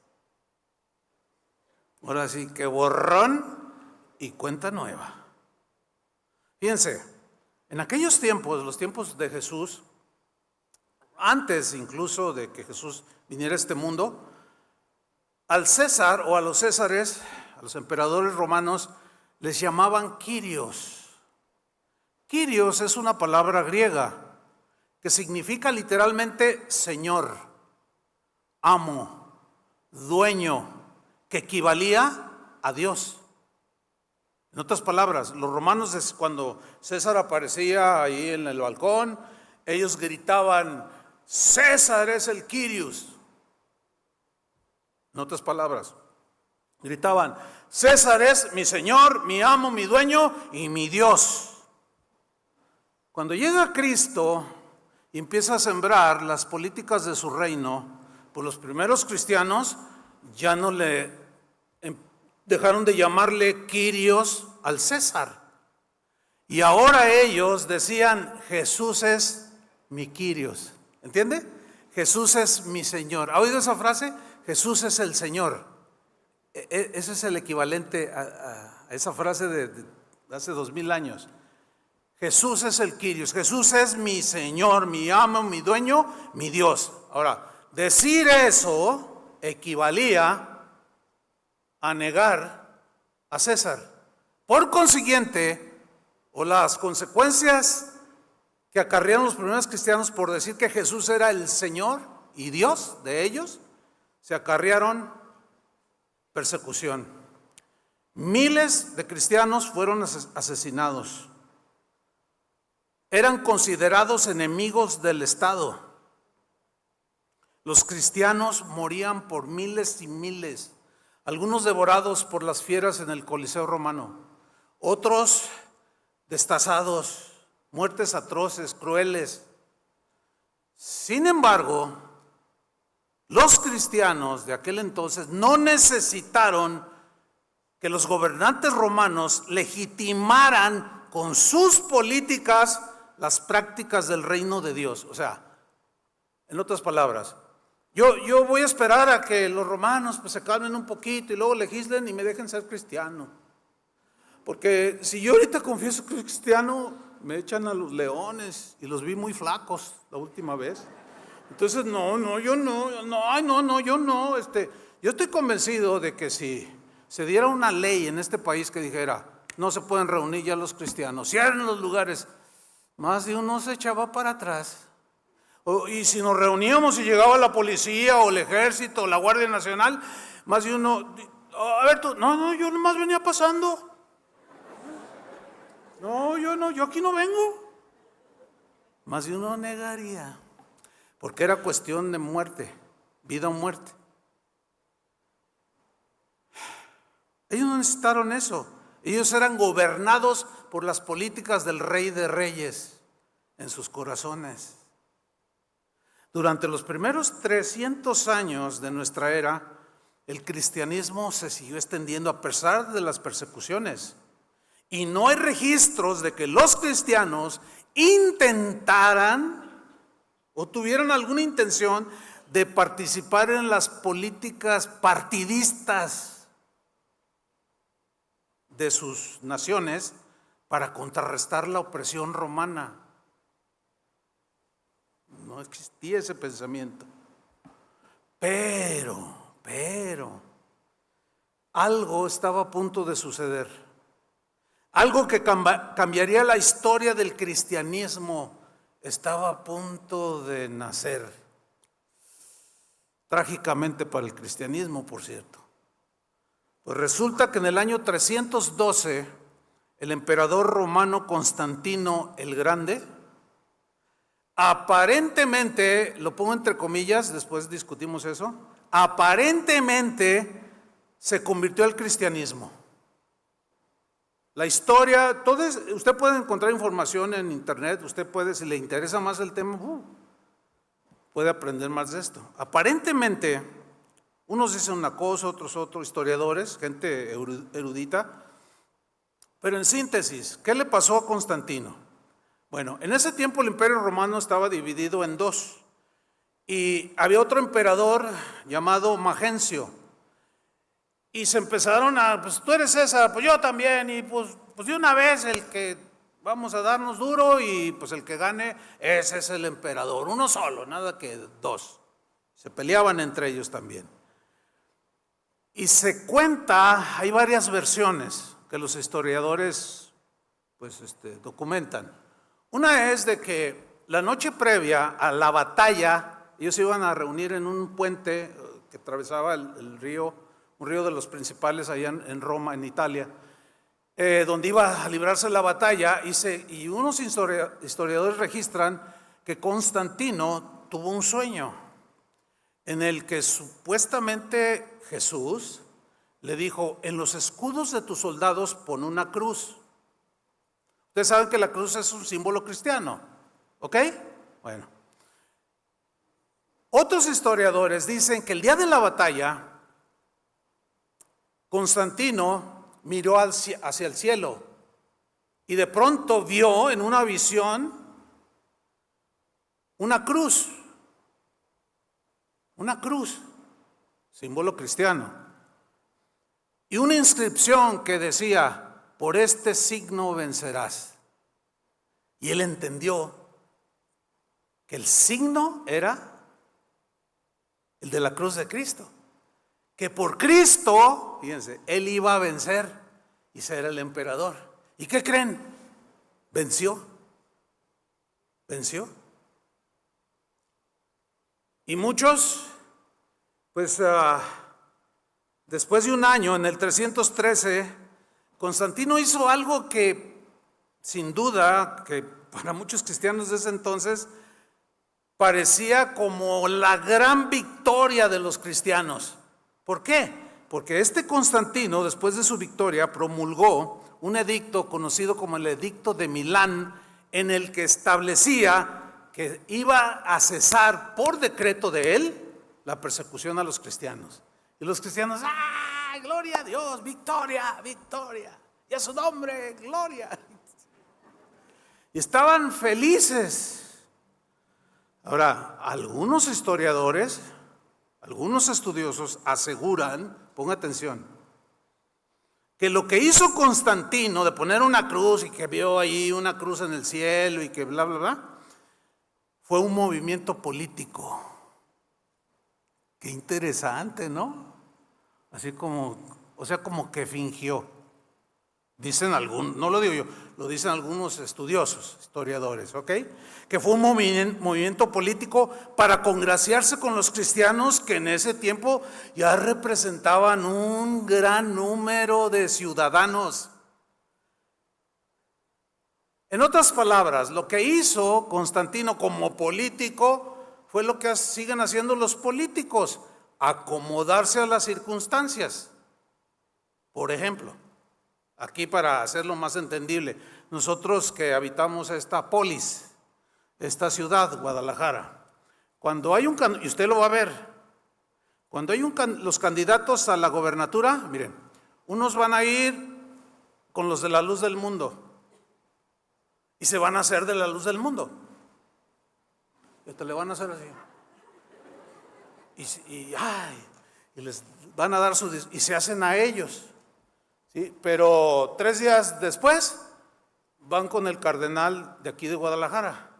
Ahora sí que borrón y cuenta nueva. Fíjense, en aquellos tiempos, los tiempos de Jesús, antes incluso de que Jesús viniera a este mundo, al César o a los césares, a los emperadores romanos, les llamaban Kyrios. Kyrios es una palabra griega que significa literalmente señor, amo, dueño, que equivalía a Dios. En otras palabras, los romanos, cuando César aparecía ahí en el balcón, ellos gritaban: César es el Kyrios. En otras palabras, gritaban: César es mi señor, mi amo, mi dueño y mi Dios. Cuando llega Cristo y empieza a sembrar las políticas de su reino, pues los primeros cristianos ya no dejaron de llamarle Kyrios al César. Y ahora ellos decían: Jesús es mi Kyrios. ¿Entiende? Jesús es mi Señor. ¿Ha oído esa frase? Jesús es el Señor. Ese es el equivalente a esa frase de hace 2000 años. Jesús es el Kyrios. Jesús es mi Señor, mi amo, mi dueño, mi Dios. Ahora, decir eso equivalía a negar a César. Por consiguiente, o las consecuencias que acarrearon los primeros cristianos por decir que Jesús era el Señor y Dios de ellos, se acarrearon persecución. Miles de cristianos fueron asesinados. Eran considerados enemigos del Estado. Los cristianos morían por miles y miles, algunos devorados por las fieras en el Coliseo romano, otros destazados, muertes atroces, crueles. Sin embargo, los cristianos de aquel entonces no necesitaron que los gobernantes romanos legitimaran con sus políticas las prácticas del reino de Dios. O sea, en otras palabras, yo voy a esperar a que los romanos pues se calmen un poquito y luego legislen y me dejen ser cristiano. Porque si yo ahorita confieso que soy cristiano, me echan a los leones y los vi muy flacos la última vez. Entonces, yo no. Yo estoy convencido de que si se diera una ley en este país que dijera: no se pueden reunir ya los cristianos, cierren los lugares, más de uno se echaba para atrás. Y si nos reuníamos y llegaba la policía o el ejército o la Guardia Nacional, más de uno: a ver tú, yo nomás venía pasando. Yo aquí no vengo. Más de uno negaría. Porque era cuestión de muerte, vida o muerte. Ellos no necesitaron eso. Ellos eran gobernados por las políticas del Rey de Reyes en sus corazones. Durante los primeros 300 años de nuestra era, el cristianismo se siguió extendiendo a pesar de las persecuciones. Y no hay registros de que los cristianos intentaran o tuvieran alguna intención de participar en las políticas partidistas de sus naciones para contrarrestar la opresión romana. No existía ese pensamiento. Pero, algo estaba a punto de suceder. Algo que cambiaría la historia del cristianismo estaba a punto de nacer. Trágicamente para el cristianismo, por cierto. Pues resulta que en el año 312, el emperador romano Constantino el Grande, aparentemente, lo pongo entre comillas, después discutimos eso, aparentemente se convirtió al cristianismo. La historia, usted puede encontrar información en internet, usted puede, si le interesa más el tema, puede aprender más de esto. Aparentemente, unos dicen una cosa, otros historiadores, gente erudita, pero en síntesis, ¿qué le pasó a Constantino? Bueno, en ese tiempo el Imperio Romano estaba dividido en dos y había otro emperador llamado Magencio y se empezaron pues tú eres César, pues yo también y pues de una vez el que vamos a darnos duro y pues el que gane ese es el emperador, uno solo, nada que dos. Se peleaban entre ellos también. Y se cuenta, hay varias versiones que los historiadores pues documentan. Una es de que la noche previa a la batalla, ellos se iban a reunir en un puente que atravesaba el río, un río de los principales allá en Roma, en Italia, donde iba a librarse la batalla, y unos historiadores registran que Constantino tuvo un sueño en el que supuestamente Jesús le dijo: en los escudos de tus soldados pon una cruz. Ustedes saben que la cruz es un símbolo cristiano, ¿ok? Bueno. Otros historiadores dicen que el día de la batalla, Constantino miró hacia el cielo y de pronto vio en una visión una cruz, símbolo cristiano, y una inscripción que decía: por este signo vencerás. Y él entendió que el signo era el de la cruz de Cristo, que por Cristo, fíjense, él iba a vencer y ser el emperador. ¿Y qué creen? Venció. Y muchos, pues después de un año, en el 313, Constantino hizo algo que sin duda, que para muchos cristianos de ese entonces parecía como la gran victoria de los cristianos. ¿Por qué? Porque Constantino, después de su victoria, promulgó un edicto conocido como el Edicto de Milán, en el que establecía que iba a cesar por decreto de él la persecución a los cristianos. Y los cristianos, ¡ay, gloria a Dios, victoria, victoria! Y a su nombre, gloria. Y estaban felices. Ahora, algunos historiadores, algunos estudiosos aseguran, ponga atención, que lo que hizo Constantino de poner una cruz y que vio ahí una cruz en el cielo y que bla, bla, bla, fue un movimiento político. Qué interesante, ¿no? Así como, o sea, como que fingió. Dicen algunos, no lo digo yo, lo dicen algunos estudiosos, historiadores, ¿ok? Que fue un movimiento político para congraciarse con los cristianos que en ese tiempo ya representaban un gran número de ciudadanos. En otras palabras, lo que hizo Constantino como político fue lo que siguen haciendo los políticos: acomodarse a las circunstancias. Por ejemplo, aquí para hacerlo más entendible, nosotros que habitamos esta polis, esta ciudad, Guadalajara, cuando hay y usted lo va a ver, cuando hay los candidatos a la gobernatura, miren, unos van a ir con los de la luz del mundo y se van a hacer de la luz del mundo. Y te le van a hacer así. y les van a dar y se hacen a ellos, ¿sí? Pero 3 días después van con el cardenal de aquí de Guadalajara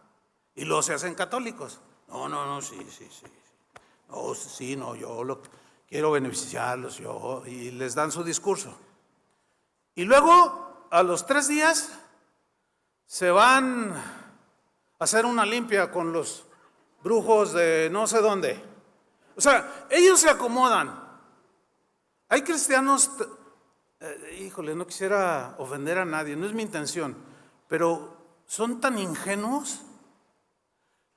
y luego se hacen católicos. No, sí. No, sí, no, quiero beneficiarlos, y les dan su discurso. Y luego, a los 3 días, se van a hacer una limpia con los brujos de no sé dónde. O sea, ellos se acomodan. Hay cristianos, híjole, no quisiera ofender a nadie, no es mi intención, pero son tan ingenuos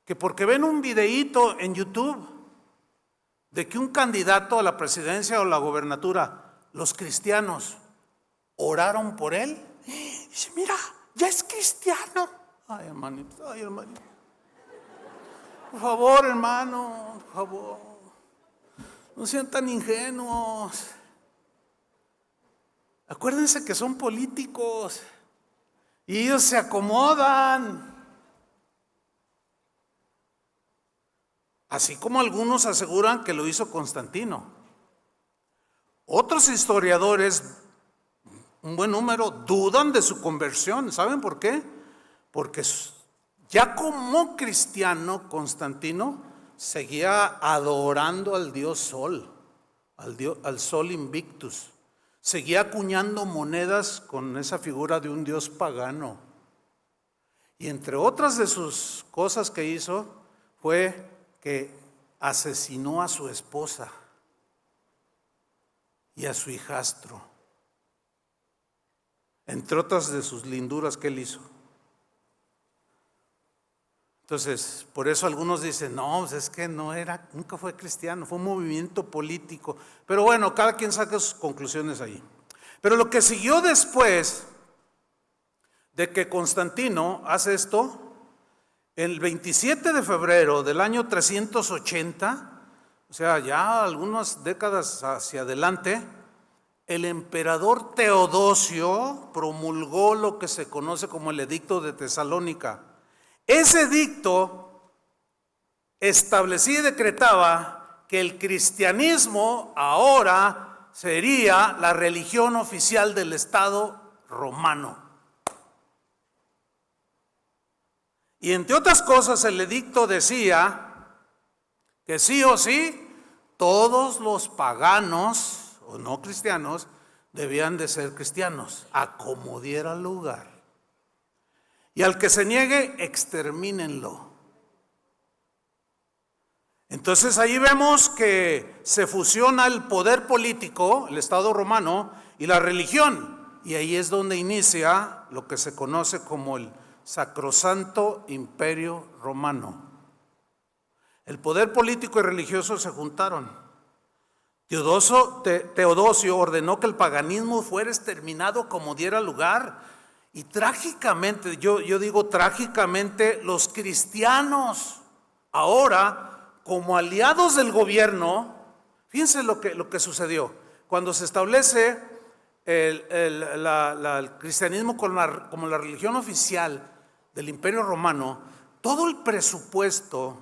que porque ven un videíto en YouTube de que un candidato a la presidencia o la gobernatura, los cristianos oraron por él, y dice, mira, ya es cristiano. Ay, hermanito. Por favor, hermano, por favor, no sean tan ingenuos. Acuérdense que son políticos y ellos se acomodan. Así como algunos aseguran que lo hizo Constantino. Otros historiadores, un buen número, dudan de su conversión. ¿Saben por qué? Porque ya como cristiano, Constantino seguía adorando al dios Sol, al Sol Invictus. Seguía acuñando monedas con esa figura de un dios pagano. Y entre otras de sus cosas que hizo fue que asesinó a su esposa y a su hijastro, entre otras de sus linduras que él hizo. Entonces, por eso algunos dicen, no, es que nunca fue cristiano, fue un movimiento político. Pero bueno, cada quien saca sus conclusiones ahí. Pero lo que siguió después de que Constantino hace esto, el 27 de febrero del año 380, o sea, ya algunas décadas hacia adelante, el emperador Teodosio promulgó lo que se conoce como el Edicto de Tesalónica. Ese edicto establecía y decretaba que el cristianismo ahora sería la religión oficial del Estado romano. Y entre otras cosas, el edicto decía que sí o sí, todos los paganos o no cristianos debían de ser cristianos, a como diera lugar. Y al que se niegue, extermínenlo. Entonces ahí vemos que se fusiona el poder político, el Estado romano, y la religión. Y ahí es donde inicia lo que se conoce como el Sacrosanto Imperio Romano. El poder político y religioso se juntaron. Teodosio ordenó que el paganismo fuera exterminado como diera lugar. Y trágicamente, yo digo trágicamente, los cristianos ahora, como aliados del gobierno, fíjense lo que sucedió. Cuando se establece el cristianismo como la religión oficial del Imperio Romano, todo el presupuesto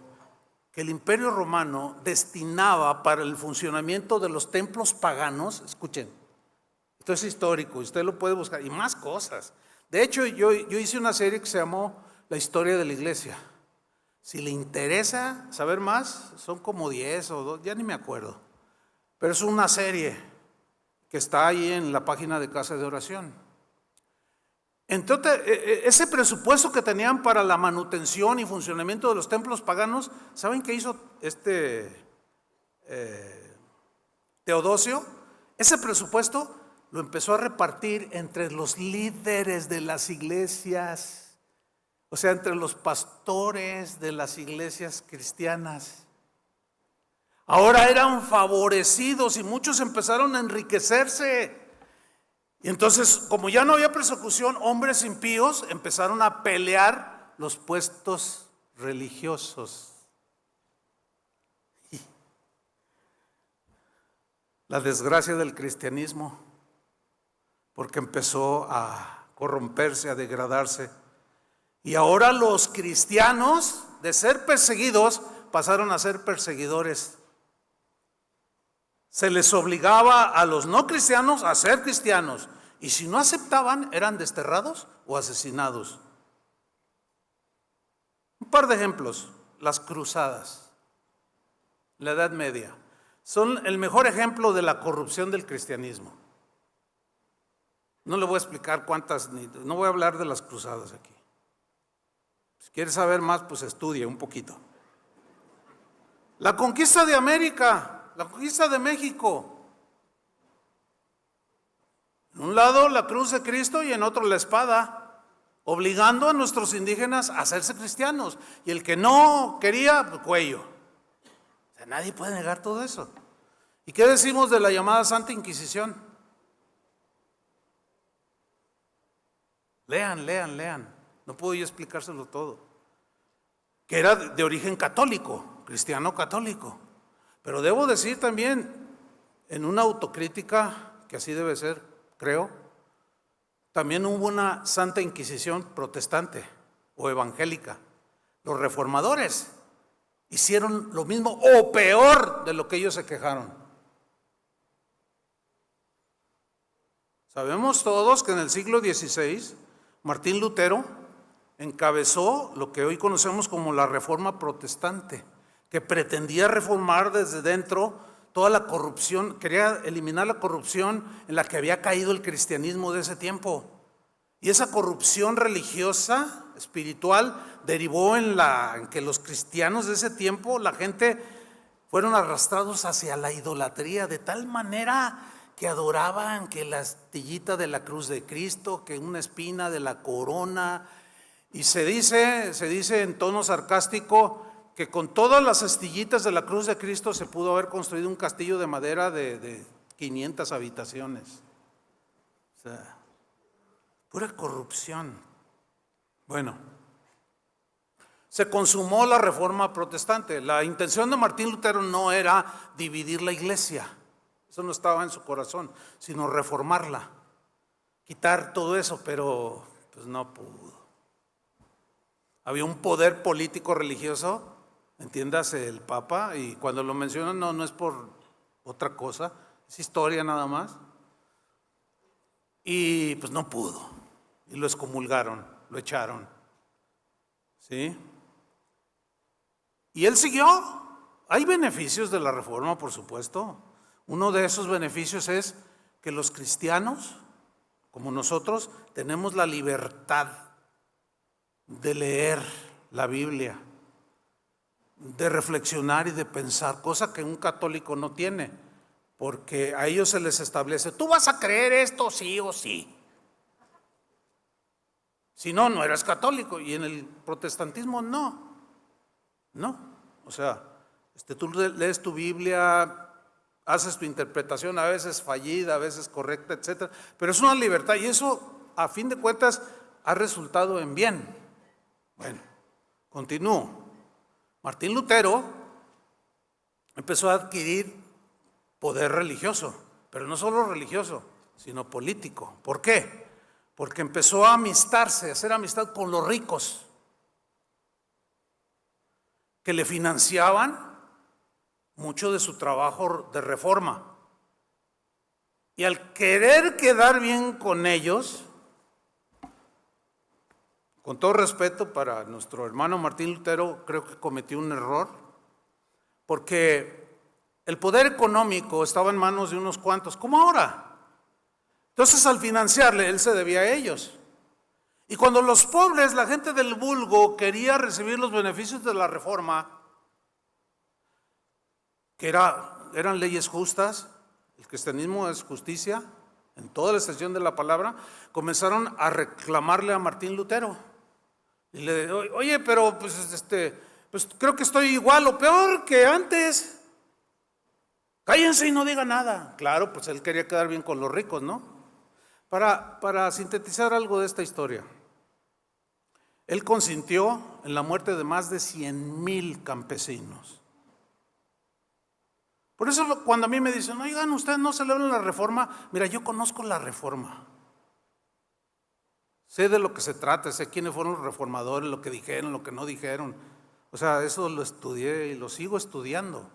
que el Imperio Romano destinaba para el funcionamiento de los templos paganos, escuchen, esto es histórico, usted lo puede buscar, y más cosas. De hecho, yo hice una serie que se llamó La Historia de la Iglesia. Si le interesa saber más, son como 10 o 2, ya ni me acuerdo. Pero es una serie que está ahí en la página de Casa de Oración. Entonces, ese presupuesto que tenían para la manutención y funcionamiento de los templos paganos, ¿saben qué hizo Teodosio? Ese presupuesto lo empezó a repartir entre los líderes de las iglesias, o sea, entre los pastores de las iglesias cristianas. Ahora eran favorecidos y muchos empezaron a enriquecerse. Y entonces, como ya no había persecución, hombres impíos empezaron a pelear los puestos religiosos. La desgracia del cristianismo, porque empezó a corromperse, a degradarse. Y ahora los cristianos, de ser perseguidos, pasaron a ser perseguidores. Se les obligaba a los no cristianos a ser cristianos, y si no aceptaban, eran desterrados o asesinados. Un par de ejemplos: las cruzadas, la Edad Media, son el mejor ejemplo de la corrupción del cristianismo. No le voy a explicar cuántas, no voy a hablar de las cruzadas aquí. Si quieres saber más, pues estudie un poquito. La conquista de América, la conquista de México. En un lado la cruz de Cristo y en otro la espada, obligando a nuestros indígenas a hacerse cristianos. Y el que no quería, pues cuello. O sea, nadie puede negar todo eso. ¿Y qué decimos de la llamada Santa Inquisición? Lean. No puedo yo explicárselo todo. Que era de origen católico, cristiano católico. Pero debo decir también, en una autocrítica, que así debe ser, creo, también hubo una Santa Inquisición protestante o evangélica. Los reformadores hicieron lo mismo o peor de lo que ellos se quejaron. Sabemos todos que en el siglo XVI, Martín Lutero encabezó lo que hoy conocemos como la Reforma Protestante, que pretendía reformar desde dentro toda la corrupción, quería eliminar la corrupción en la que había caído el cristianismo de ese tiempo. Y esa corrupción religiosa, espiritual, derivó en que los cristianos de ese tiempo, la gente, fueron arrastrados hacia la idolatría, de tal manera que adoraban que la astillita de la cruz de Cristo, que una espina de la corona. Y se dice en tono sarcástico que con todas las astillitas de la cruz de Cristo se pudo haber construido un castillo de madera de 500 habitaciones. O sea, pura corrupción. Bueno, se consumó la Reforma Protestante. La intención de Martín Lutero no era dividir la iglesia, eso no estaba en su corazón, sino reformarla, quitar todo eso, pero pues no pudo. Había un poder político religioso, entiéndase el Papa, y cuando lo menciono no es por otra cosa, es historia nada más. Y pues no pudo, y lo excomulgaron, lo echaron, ¿sí? Y él siguió. Hay beneficios de la reforma, por supuesto. Uno de esos beneficios es que los cristianos, como nosotros, tenemos la libertad de leer la Biblia, de reflexionar y de pensar, cosa que un católico no tiene, porque a ellos se les establece: tú vas a creer esto sí o sí. Si no, no eres católico. Y en el protestantismo no. O sea, tú lees tu Biblia, haces tu interpretación, a veces fallida, a veces correcta, etcétera, pero es una libertad, y eso, a fin de cuentas, ha resultado en bien. Bueno, continúo. Martín Lutero empezó a adquirir poder religioso, pero no solo religioso, sino político. ¿Por qué? Porque empezó a amistarse, a hacer amistad con los ricos, que le financiaban mucho de su trabajo de reforma. Y al querer quedar bien con ellos, con todo respeto para nuestro hermano Martín Lutero, creo que cometió un error, porque el poder económico estaba en manos de unos cuantos, como ahora. Entonces, al financiarle, él se debía a ellos. Y cuando los pobres, la gente del vulgo, quería recibir los beneficios de la reforma, que eran leyes justas, el cristianismo es justicia, en toda la extensión de la palabra, comenzaron a reclamarle a Martín Lutero. Y le oye, pero pues creo que estoy igual o peor que antes. Cállense y no diga nada. Claro, pues él quería quedar bien con los ricos, ¿no? Para sintetizar algo de esta historia, él consintió en la muerte de más de 100,000 campesinos. Por eso cuando a mí me dicen, oigan, ustedes no celebran la reforma, mira, yo conozco la reforma. Sé de lo que se trata, sé quiénes fueron los reformadores, lo que dijeron, lo que no dijeron. O sea, eso lo estudié y lo sigo estudiando.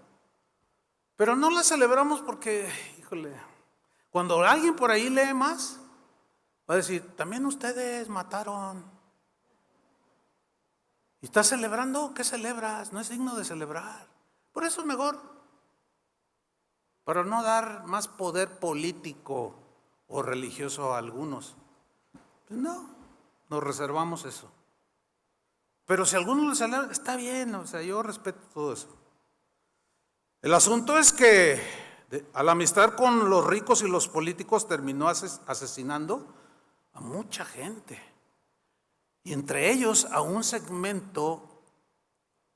Pero no la celebramos porque, híjole, cuando alguien por ahí lee más, va a decir, también ustedes mataron. ¿Y estás celebrando? ¿Qué celebras? No es digno de celebrar. Por eso es mejor, para no dar más poder político o religioso a algunos. Pues no, nos reservamos eso. Pero si alguno lo celebra, está bien, o sea, yo respeto todo eso. El asunto es que a la amistad con los ricos y los políticos terminó asesinando a mucha gente. Y entre ellos a un segmento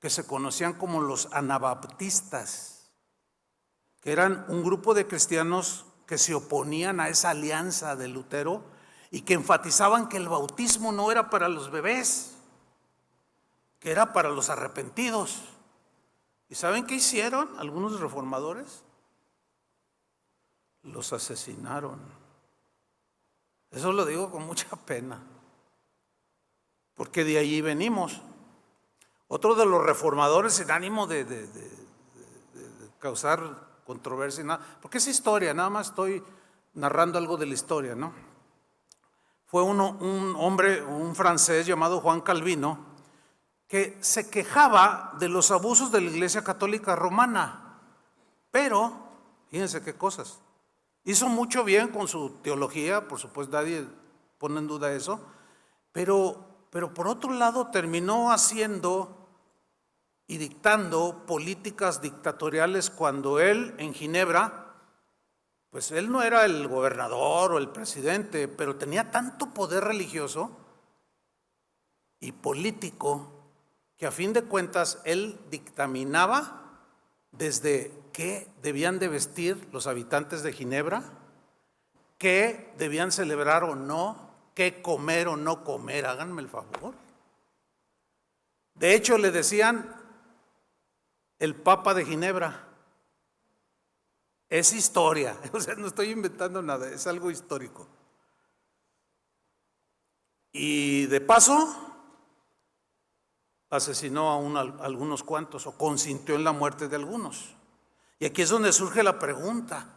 que se conocían como los anabaptistas, que eran un grupo de cristianos que se oponían a esa alianza de Lutero y que enfatizaban que el bautismo no era para los bebés, que era para los arrepentidos. ¿Y saben qué hicieron algunos reformadores? Los asesinaron. Eso lo digo con mucha pena, porque de allí venimos. Otro de los reformadores, sin ánimo de causar controversia, nada, porque es historia, nada más estoy narrando algo de la historia, ¿no? Fue un hombre, un francés llamado Juan Calvino, que se quejaba de los abusos de la Iglesia Católica Romana, pero, fíjense qué cosas, hizo mucho bien con su teología, por supuesto nadie pone en duda eso, pero por otro lado terminó haciendo y dictando políticas dictatoriales cuando él en Ginebra, pues él no era el gobernador o el presidente, pero tenía tanto poder religioso y político que a fin de cuentas él dictaminaba desde qué debían de vestir los habitantes de Ginebra, qué debían celebrar o no, qué comer o no comer, háganme el favor. De hecho le decían el Papa de Ginebra. Es historia, o sea, no estoy inventando nada, es algo histórico. Y de paso, asesinó a algunos cuantos o consintió en la muerte de algunos. Y aquí es donde surge la pregunta.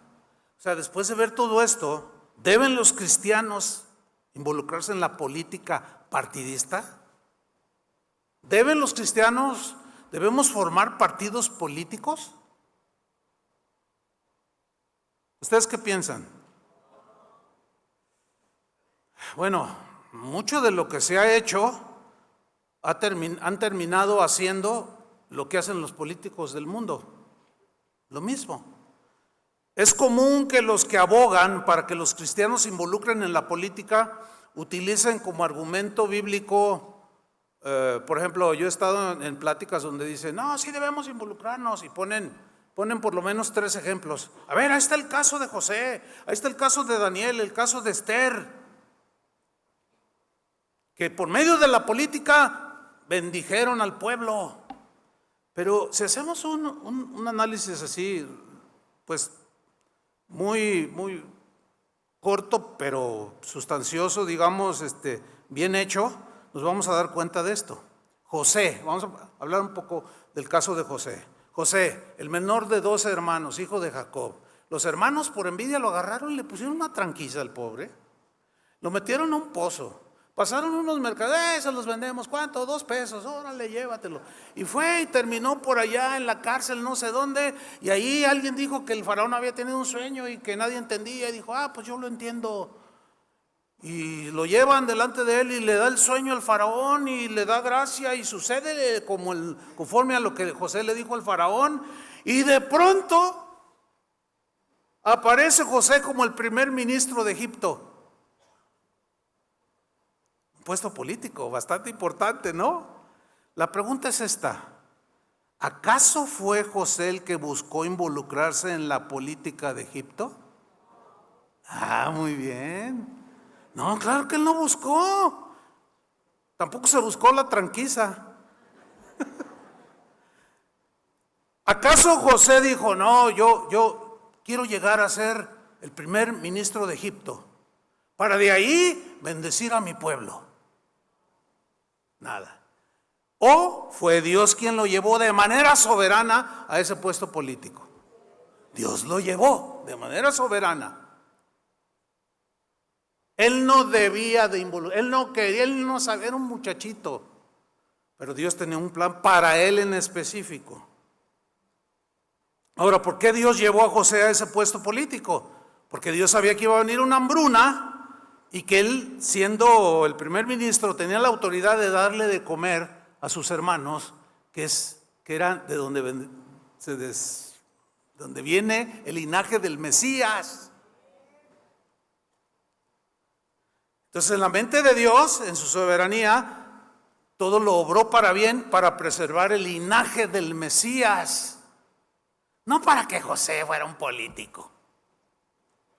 O sea, después de ver todo esto, ¿deben los cristianos involucrarse en la política partidista? ¿Deben los cristianos, debemos formar partidos políticos? ¿Ustedes qué piensan? Bueno, mucho de lo que se ha hecho han terminado haciendo lo que hacen los políticos del mundo, lo mismo. Es común que los que abogan para que los cristianos se involucren en la política utilicen como argumento bíblico, por ejemplo, yo he estado en pláticas donde dicen, no, sí debemos involucrarnos, y ponen por lo menos 3 ejemplos. A ver, ahí está el caso de José, ahí está el caso de Daniel, el caso de Esther, que por medio de la política bendijeron al pueblo. Pero si hacemos un análisis así, pues muy corto, pero sustancioso, digamos, bien hecho, nos vamos a dar cuenta de esto. José, vamos a hablar un poco del caso de José. José, el menor de 12 hermanos, hijo de Jacob. Los hermanos por envidia lo agarraron y le pusieron una tranquiza al pobre. Lo metieron a un pozo. Pasaron unos mercaderes, se los vendemos, ¿cuánto? 2 pesos, órale, llévatelo. Y fue y terminó por allá en la cárcel, no sé dónde, y ahí alguien dijo que el faraón había tenido un sueño y que nadie entendía, y dijo, pues yo lo entiendo. Y lo llevan delante de él y le da el sueño al faraón y le da gracia y sucede conforme a lo que José le dijo al faraón, y de pronto aparece José como el primer ministro de Egipto. Puesto político bastante importante, ¿no? La pregunta es esta: ¿acaso fue José el que buscó involucrarse en la política de Egipto? Muy bien. No, claro que él no buscó. Tampoco se buscó la tranquiza. ¿Acaso José dijo, no, yo quiero llegar a ser el primer ministro de Egipto para de ahí bendecir a mi pueblo? Nada. ¿O fue Dios quien lo llevó de manera soberana a ese puesto político? Dios lo llevó de manera soberana. Él no debía de involucrar, él no quería, él no sabía, era un muchachito. Pero Dios tenía un plan para él en específico. Ahora, ¿por qué Dios llevó a José a ese puesto político? Porque Dios sabía que iba a venir una hambruna y que él, siendo el primer ministro, tenía la autoridad de darle de comer a sus hermanos, que eran de donde viene el linaje del Mesías. Entonces, en la mente de Dios, en su soberanía, todo lo obró para bien, para preservar el linaje del Mesías. No para que José fuera un político.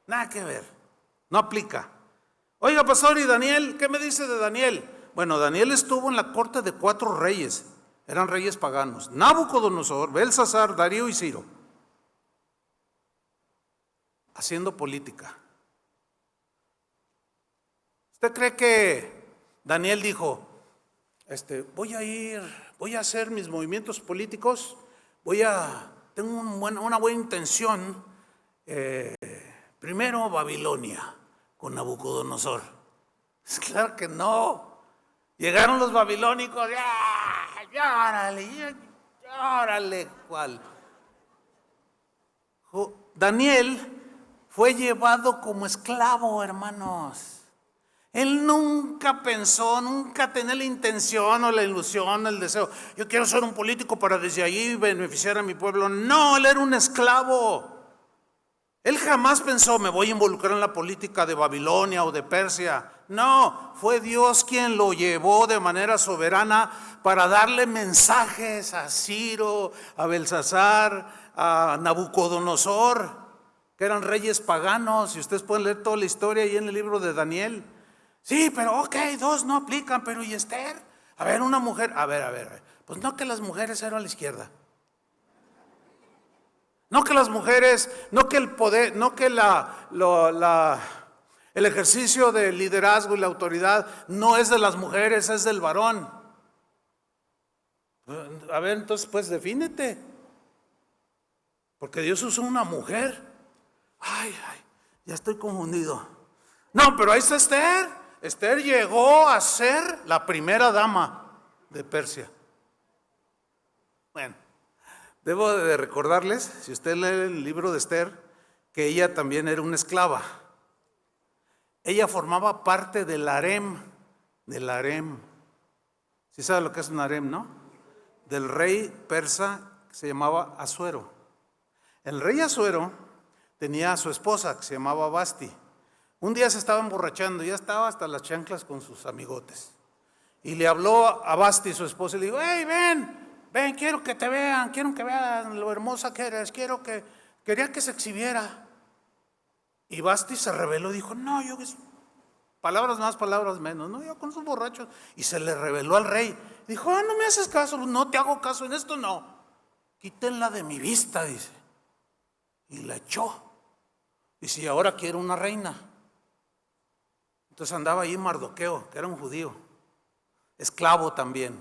Nada que ver. No aplica. Oiga, pastor, ¿y Daniel? ¿Qué me dice de Daniel? Bueno, Daniel estuvo en la corte de 4 reyes. Eran reyes paganos: Nabucodonosor, Belsasar, Darío y Ciro. Haciendo política. ¿Usted cree que Daniel dijo, voy a hacer mis movimientos políticos, tengo una buena intención, primero Babilonia con Nabucodonosor? Claro que no. Llegaron los babilónicos, órale, ¿cuál? Daniel fue llevado como esclavo, hermanos. Él nunca pensó, nunca tenía la intención o la ilusión, el deseo, yo quiero ser un político para desde allí beneficiar a mi pueblo. No, él era un esclavo. Él jamás pensó, me voy a involucrar en la política de Babilonia o de Persia. No, fue Dios quien lo llevó de manera soberana para darle mensajes a Ciro, a Belsasar, a Nabucodonosor, que eran reyes paganos. Y ustedes pueden leer toda la historia ahí en el libro de Daniel. Sí, pero ok, 2 no aplican, pero ¿y Esther? A ver, una mujer, a ver. Pues no, que las mujeres eran a la izquierda. No que las mujeres, no que el poder, no que el ejercicio del liderazgo y la autoridad no es de las mujeres, es del varón. A ver, entonces pues defínete. Porque Dios usó una mujer. Ay, ya estoy confundido. No, pero ahí está Esther. Esther llegó a ser la primera dama de Persia. Bueno, debo de recordarles, si usted lee el libro de Esther, que ella también era una esclava. Ella formaba parte del harem. ¿Sí sabe lo que es un harem, no? Del rey persa que se llamaba Asuero. El rey Asuero tenía a su esposa que se llamaba Basti. Un día se estaba emborrachando, ya estaba hasta las chanclas con sus amigotes. Y le habló a Basti, su esposa, y le dijo, hey, ven, quiero que vean lo hermosa que eres, quería que se exhibiera. Y Basti se rebeló y dijo, no, palabras más, palabras menos, no, yo con esos borrachos. Y se le reveló al rey. Dijo, no me haces caso, no te hago caso en esto, no. Quítenla de mi vista, dice. Y la echó. Dice, y ahora quiero una reina. Entonces andaba ahí Mardoqueo, que era un judío, esclavo también.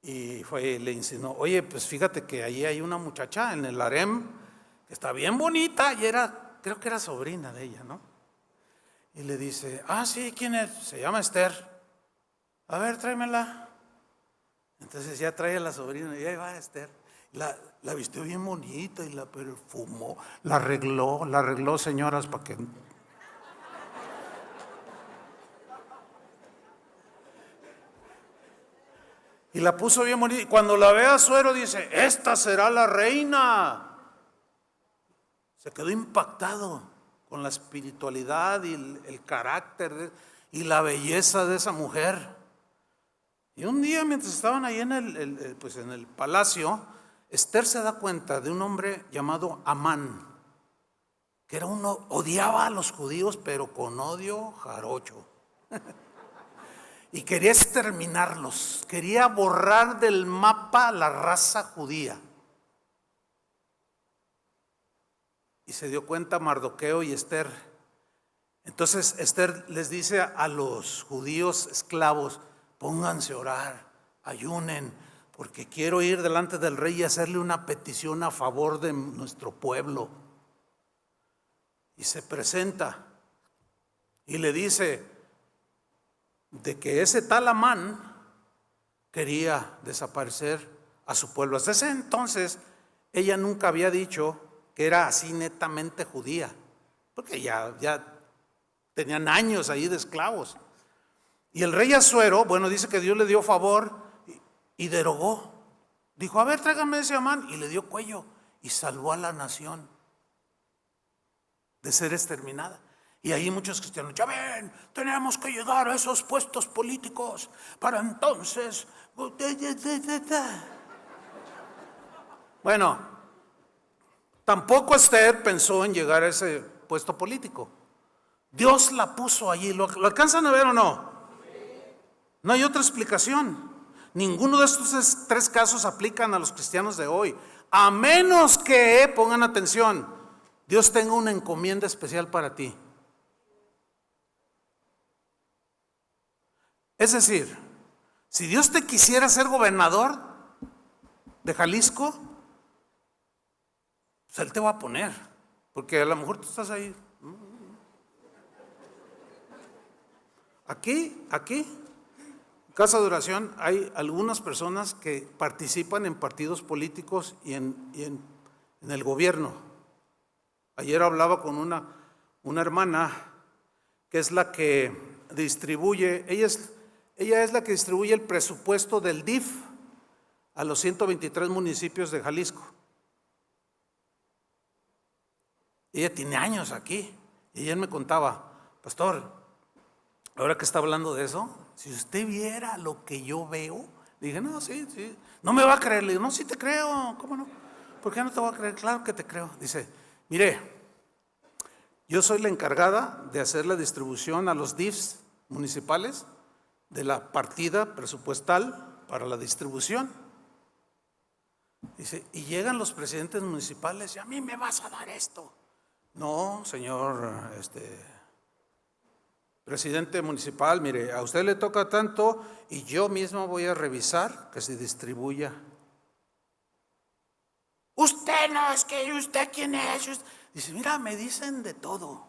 Y le insinuó, oye, pues fíjate que ahí hay una muchacha en el harem que está bien bonita y creo que era sobrina de ella, ¿no? Y le dice, sí, ¿quién es? Se llama Esther. A ver, tráemela. Entonces ya trae a la sobrina y ahí va Esther. La vistió bien bonita y la perfumó, la arregló, señoras, para que... Y la puso bien bonita. Y cuando la ve a Asuero dice, esta será la reina. Se quedó impactado con la espiritualidad y el carácter y la belleza de esa mujer. Y un día, mientras estaban ahí en el palacio, Esther se da cuenta de un hombre llamado Amán, que odiaba a los judíos, pero con odio jarocho. Y quería exterminarlos, quería borrar del mapa la raza judía. Y se dio cuenta Mardoqueo y Esther. Entonces Esther les dice a los judíos esclavos, pónganse a orar, ayunen, porque quiero ir delante del rey y hacerle una petición a favor de nuestro pueblo. Y se presenta y le dice de que ese tal Amán quería desaparecer a su pueblo. Hasta ese entonces ella nunca había dicho que era así netamente judía, porque ya tenían años ahí de esclavos. Y el rey Asuero, bueno, dice que Dios le dio favor y derogó. Dijo, a ver, tráigame ese Amán, y le dio cuello y salvó a la nación de ser exterminada. Y ahí muchos cristianos, ya ven, tenemos que llegar a esos puestos políticos para entonces. Bueno, tampoco Esther pensó en llegar a ese puesto político. Dios la puso allí. ¿Lo alcanzan a ver o no? No hay otra explicación. Ninguno de estos tres casos aplican a los cristianos de hoy, a menos que, pongan atención, Dios tenga una encomienda especial para ti. Es decir, si Dios te quisiera ser gobernador de Jalisco, pues Él te va a poner, porque a lo mejor tú estás ahí. Aquí, Casa de Oración, hay algunas personas que participan en partidos políticos y en el gobierno. Ayer hablaba con una hermana que es la que distribuye, ella es la que distribuye el presupuesto del DIF a los 123 municipios de Jalisco. Ella tiene años aquí y ayer me contaba, pastor, ahora que está hablando de eso, si usted viera lo que yo veo, dije, no, sí, no me va a creer. Le digo, no, sí te creo, ¿cómo no? ¿Por qué no te voy a creer? Claro que te creo. Dice, mire, yo soy la encargada de hacer la distribución a los DIFs municipales de la partida presupuestal para la distribución. Dice, y llegan los presidentes municipales y a mí me vas a dar esto. No, señor, presidente municipal, mire, a usted le toca tanto y yo mismo voy a revisar que se distribuya. Usted no, es que usted quién es. Dice, mira, me dicen de todo.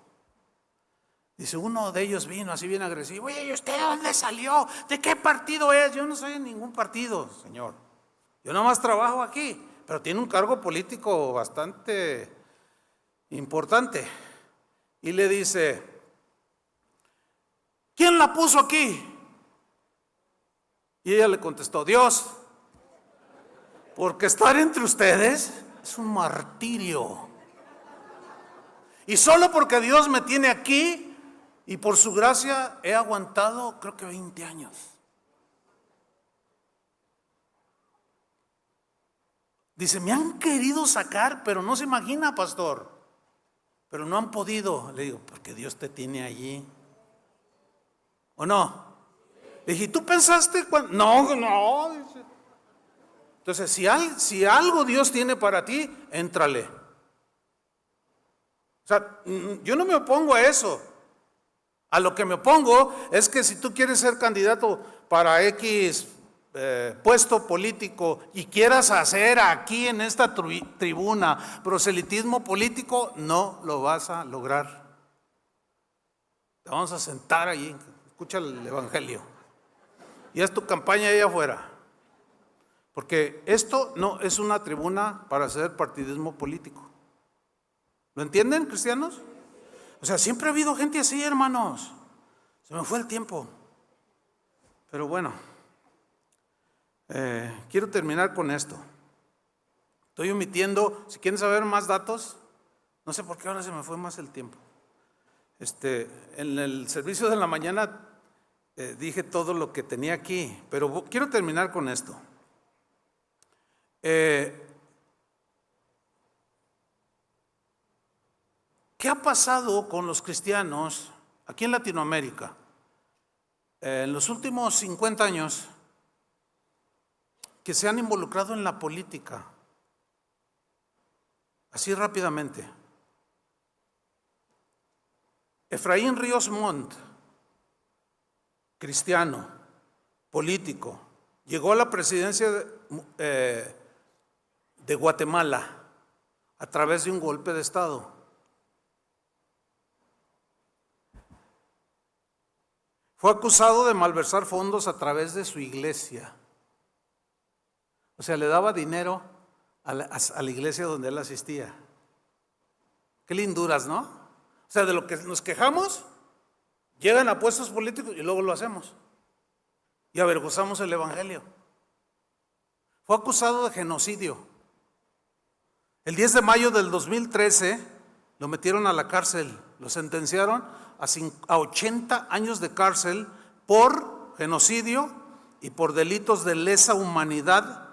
Dice, uno de ellos vino así bien agresivo. Oye, ¿y usted de dónde salió? ¿De qué partido es? Yo no soy de ningún partido, señor. Yo nomás trabajo aquí, pero tiene un cargo político bastante importante. Y le dice, ¿quién la puso aquí? Y ella le contestó, Dios, porque estar entre ustedes es un martirio. Y solo porque Dios me tiene aquí y por su gracia he aguantado creo que 20 años. Dice, me han querido sacar, pero no se imagina, pastor. Pero no han podido. Le digo, porque Dios te tiene allí. ¿O no? Le dije, ¿tú pensaste cuando? No. Entonces, si algo Dios tiene para ti, éntrale. O sea, yo no me opongo a eso. A lo que me opongo es que si tú quieres ser candidato para X puesto político y quieras hacer aquí en esta tribuna proselitismo político, no lo vas a lograr. Te vamos a sentar allí, escucha el evangelio y haz tu campaña ahí afuera, porque esto no es una tribuna para hacer partidismo político. ¿Lo entienden, cristianos? O sea, siempre ha habido gente así, hermanos. Se me fue el tiempo, pero bueno, quiero terminar con esto. Estoy omitiendo, si quieren saber más datos, no sé por qué ahora se me fue más el tiempo. En el servicio de la mañana dije todo lo que tenía aquí, pero quiero terminar con esto. ¿Qué ha pasado con los cristianos aquí en Latinoamérica? En los últimos 50 años que se han involucrado en la política, así rápidamente. Efraín Ríos Montt, cristiano, político, llegó a la presidencia de Guatemala a través de un golpe de Estado. Fue acusado de malversar fondos a través de su iglesia. O sea, le daba dinero a la iglesia donde él asistía. Qué linduras, ¿no? O sea, de lo que nos quejamos, llegan a puestos políticos y luego lo hacemos. Y avergonzamos el evangelio. Fue acusado de genocidio. El 10 de mayo del 2013 lo metieron a la cárcel. Lo sentenciaron a 80 años de cárcel por genocidio y por delitos de lesa humanidad,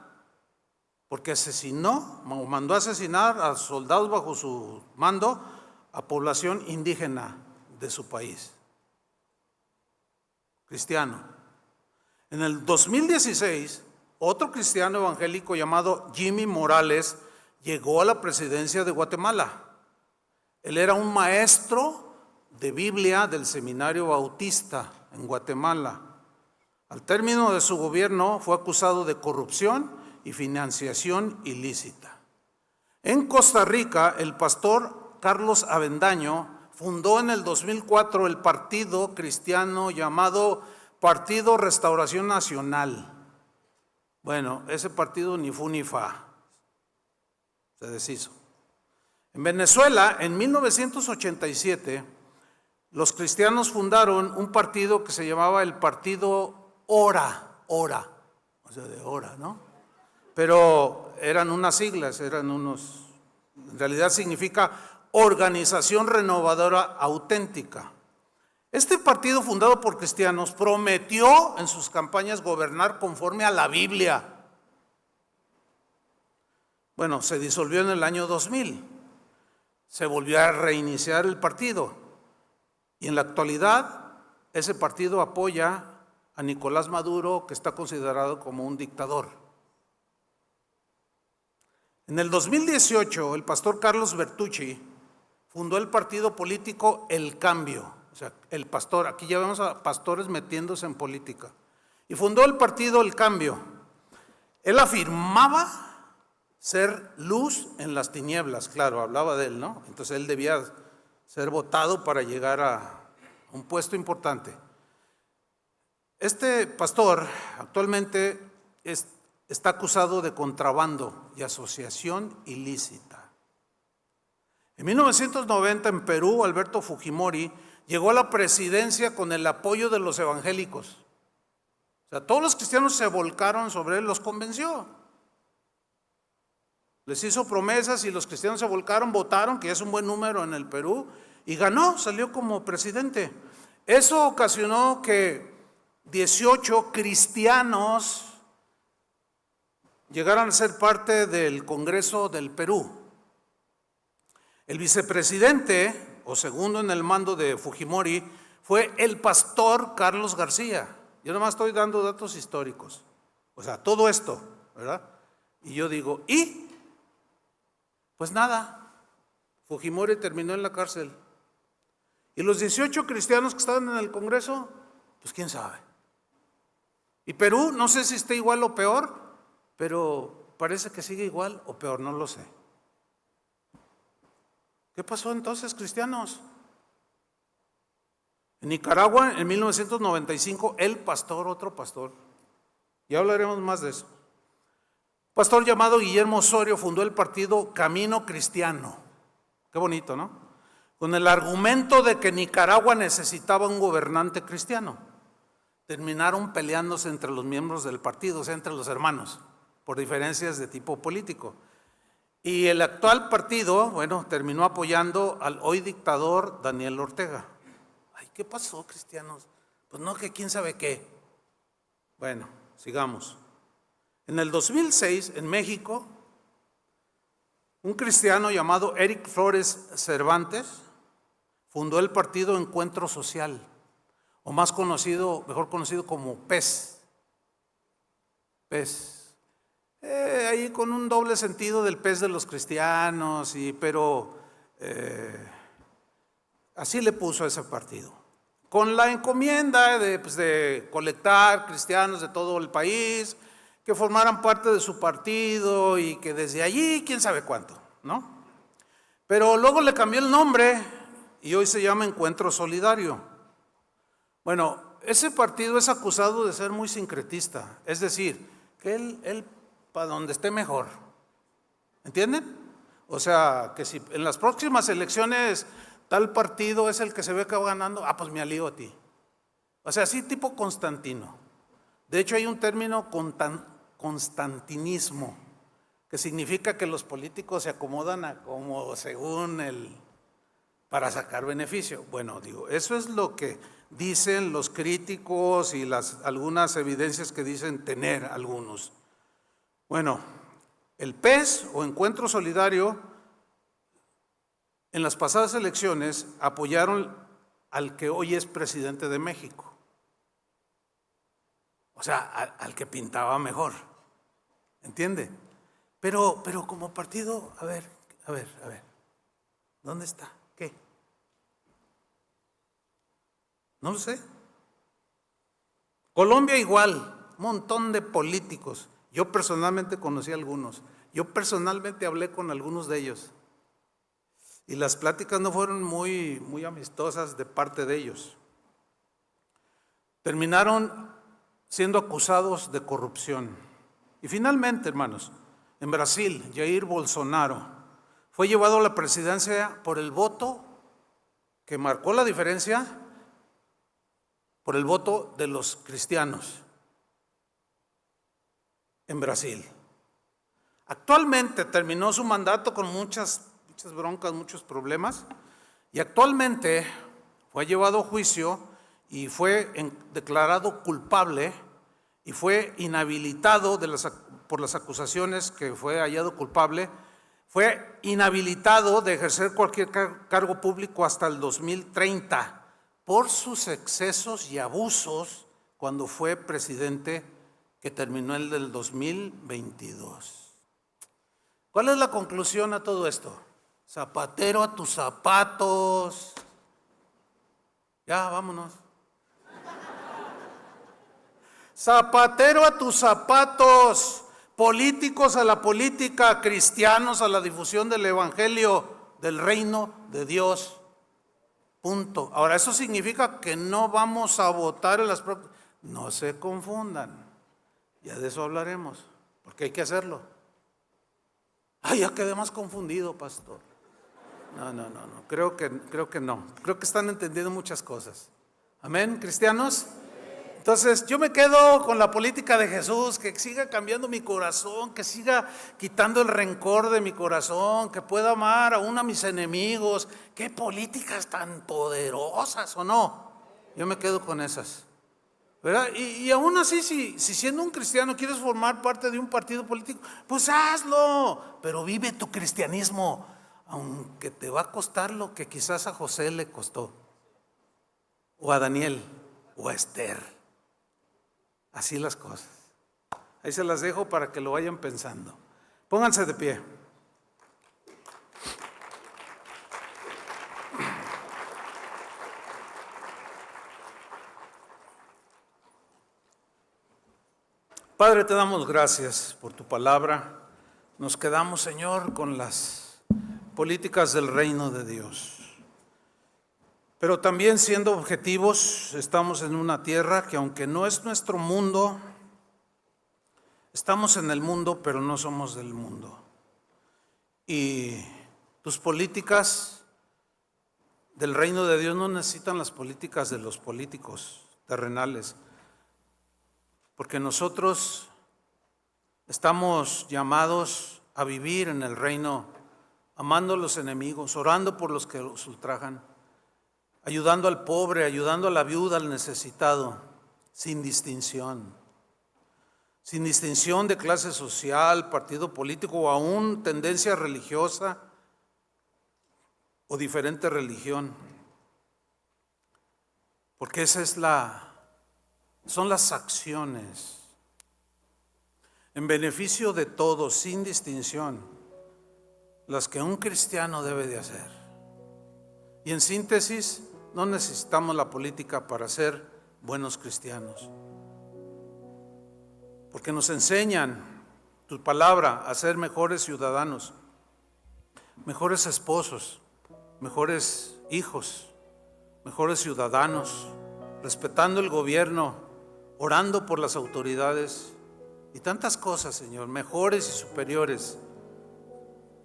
porque asesinó o mandó a asesinar a soldados bajo su mando, a población indígena de su país, cristiano. En el 2016, otro cristiano evangélico llamado Jimmy Morales llegó a la presidencia de Guatemala. Él era un maestro de Biblia del Seminario Bautista en Guatemala. Al término de su gobierno fue acusado de corrupción y financiación ilícita. En Costa Rica, el pastor Carlos Avendaño fundó en el 2004 el partido cristiano llamado Partido Restauración Nacional. Bueno, ese partido ni fu ni fa, se deshizo. En Venezuela, en 1987, los cristianos fundaron un partido que se llamaba el Partido Ora, o sea, de hora, ¿no? Pero eran unas siglas, en realidad significa Organización Renovadora Auténtica. Este partido fundado por cristianos prometió en sus campañas gobernar conforme a la Biblia. Bueno, se disolvió en el año 2000. Se volvió a reiniciar el partido. Y en la actualidad, ese partido apoya a Nicolás Maduro, que está considerado como un dictador. En el 2018, el pastor Carlos Bertucci fundó el partido político El Cambio. O sea, el pastor, aquí ya vemos a pastores metiéndose en política. Y fundó el partido El Cambio. Él afirmaba ser luz en las tinieblas, claro, hablaba de él, ¿no? Entonces él debía ser votado para llegar a un puesto importante. Este pastor actualmente está acusado de contrabando y asociación ilícita. En 1990 en Perú, Alberto Fujimori llegó a la presidencia con el apoyo de los evangélicos. O sea, todos los cristianos se volcaron sobre él, los convenció. Les hizo promesas y los cristianos se volcaron, votaron, que es un buen número en el Perú, y ganó, salió como presidente. Eso ocasionó que 18 cristianos llegaran a ser parte del Congreso del Perú. El vicepresidente, o segundo en el mando de Fujimori, fue el pastor Carlos García. Yo nomás estoy dando datos históricos. O sea, todo esto, ¿verdad? Y yo digo, ¿y? Pues nada, Fujimori terminó en la cárcel. Y los 18 cristianos que estaban en el Congreso, pues quién sabe. Y Perú, no sé si está igual o peor, pero parece que sigue igual o peor, no lo sé. ¿Qué pasó entonces, cristianos? En Nicaragua, en 1995, el pastor, otro pastor, ya hablaremos más de eso. Pastor llamado Guillermo Osorio fundó el partido Camino Cristiano. Qué bonito, ¿no? Con el argumento de que Nicaragua necesitaba un gobernante cristiano. Terminaron peleándose entre los miembros del partido, o sea, entre los hermanos, por diferencias de tipo político. Y el actual partido, bueno, terminó apoyando al hoy dictador Daniel Ortega. Ay, ¿qué pasó, cristianos? Pues no, que quién sabe qué. Bueno, sigamos. En el 2006, en México, un cristiano llamado Eric Flores Cervantes fundó el partido Encuentro Social, o más conocido, mejor conocido como PES. PES. Ahí con un doble sentido del PES de los cristianos, pero así le puso a ese partido. Con la encomienda de colectar cristianos de todo el país que formaran parte de su partido y que desde allí quién sabe cuánto, ¿no? Pero luego le cambió el nombre y hoy se llama Encuentro Solidario. Bueno, ese partido es acusado de ser muy sincretista, es decir, que él para donde esté mejor, ¿entienden? O sea, que si en las próximas elecciones tal partido es el que se ve que va ganando, pues me alío a ti. O sea, así tipo Constantino. De hecho, hay un término constantinismo, que significa que los políticos se acomodan a como según para sacar beneficio. Bueno, digo, eso es lo que dicen los críticos y algunas evidencias que dicen tener algunos. Bueno, el PES o Encuentro Solidario en las pasadas elecciones apoyaron al que hoy es presidente de México. O sea, al que pintaba mejor. ¿Entiende? Pero como partido, a ver, ¿dónde está? ¿Qué? No lo sé. Colombia igual, un montón de políticos. Yo personalmente conocí a algunos. Yo personalmente hablé con algunos de ellos. Y las pláticas no fueron muy amistosas de parte de ellos. Terminaron siendo acusados de corrupción. Y finalmente, hermanos, en Brasil, Jair Bolsonaro fue llevado a la presidencia por el voto que marcó la diferencia, por el voto de los cristianos en Brasil. Actualmente terminó su mandato con muchas broncas, muchos problemas, y actualmente fue llevado a juicio y fue declarado culpable y fue inhabilitado por las acusaciones que fue hallado culpable, fue inhabilitado de ejercer cualquier cargo público hasta el 2030 por sus excesos y abusos cuando fue presidente, que terminó el del 2022. ¿Cuál es la conclusión a todo esto? Zapatero a tus zapatos. Ya, vámonos. Zapatero a tus zapatos. Políticos a la política, cristianos a la difusión del evangelio, del reino de Dios. Punto. Ahora, eso significa que no vamos a votar en las próximas. No se confundan. Ya de eso hablaremos, porque hay que hacerlo. Ya quedé más confundido, pastor. No. Creo que no. Creo que están entendiendo muchas cosas. Amén, cristianos. Entonces yo me quedo con la política de Jesús, que siga cambiando mi corazón, que siga quitando el rencor de mi corazón, que pueda amar aún a mis enemigos. Qué políticas tan poderosas, ¿o no? Yo me quedo con esas, ¿verdad? Y aún así, si siendo un cristiano quieres formar parte de un partido político, pues hazlo, pero vive tu cristianismo, aunque te va a costar lo que quizás a José le costó, o a Daniel, o a Esther. Así las cosas. Ahí se las dejo para que lo vayan pensando. Pónganse de pie. Padre, te damos gracias por tu palabra. Nos quedamos, Señor, con las políticas del reino de Dios. Pero también, siendo objetivos, estamos en una tierra que, aunque no es nuestro mundo, estamos en el mundo, pero no somos del mundo. Y tus políticas del reino de Dios no necesitan las políticas de los políticos terrenales, porque nosotros estamos llamados a vivir en el reino, amando a los enemigos, orando por los que los ultrajan, ayudando al pobre, ayudando a la viuda, al necesitado, sin distinción de clase social, partido político o aún tendencia religiosa o diferente religión. Porque son las acciones en beneficio de todos, sin distinción, las que un cristiano debe de hacer. Y en síntesis, no necesitamos la política para ser buenos cristianos. porque nos enseñan tu palabra a ser mejores ciudadanos, mejores esposos, mejores hijos, mejores ciudadanos, respetando el gobierno, orando por las autoridades y tantas cosas, Señor, mejores y superiores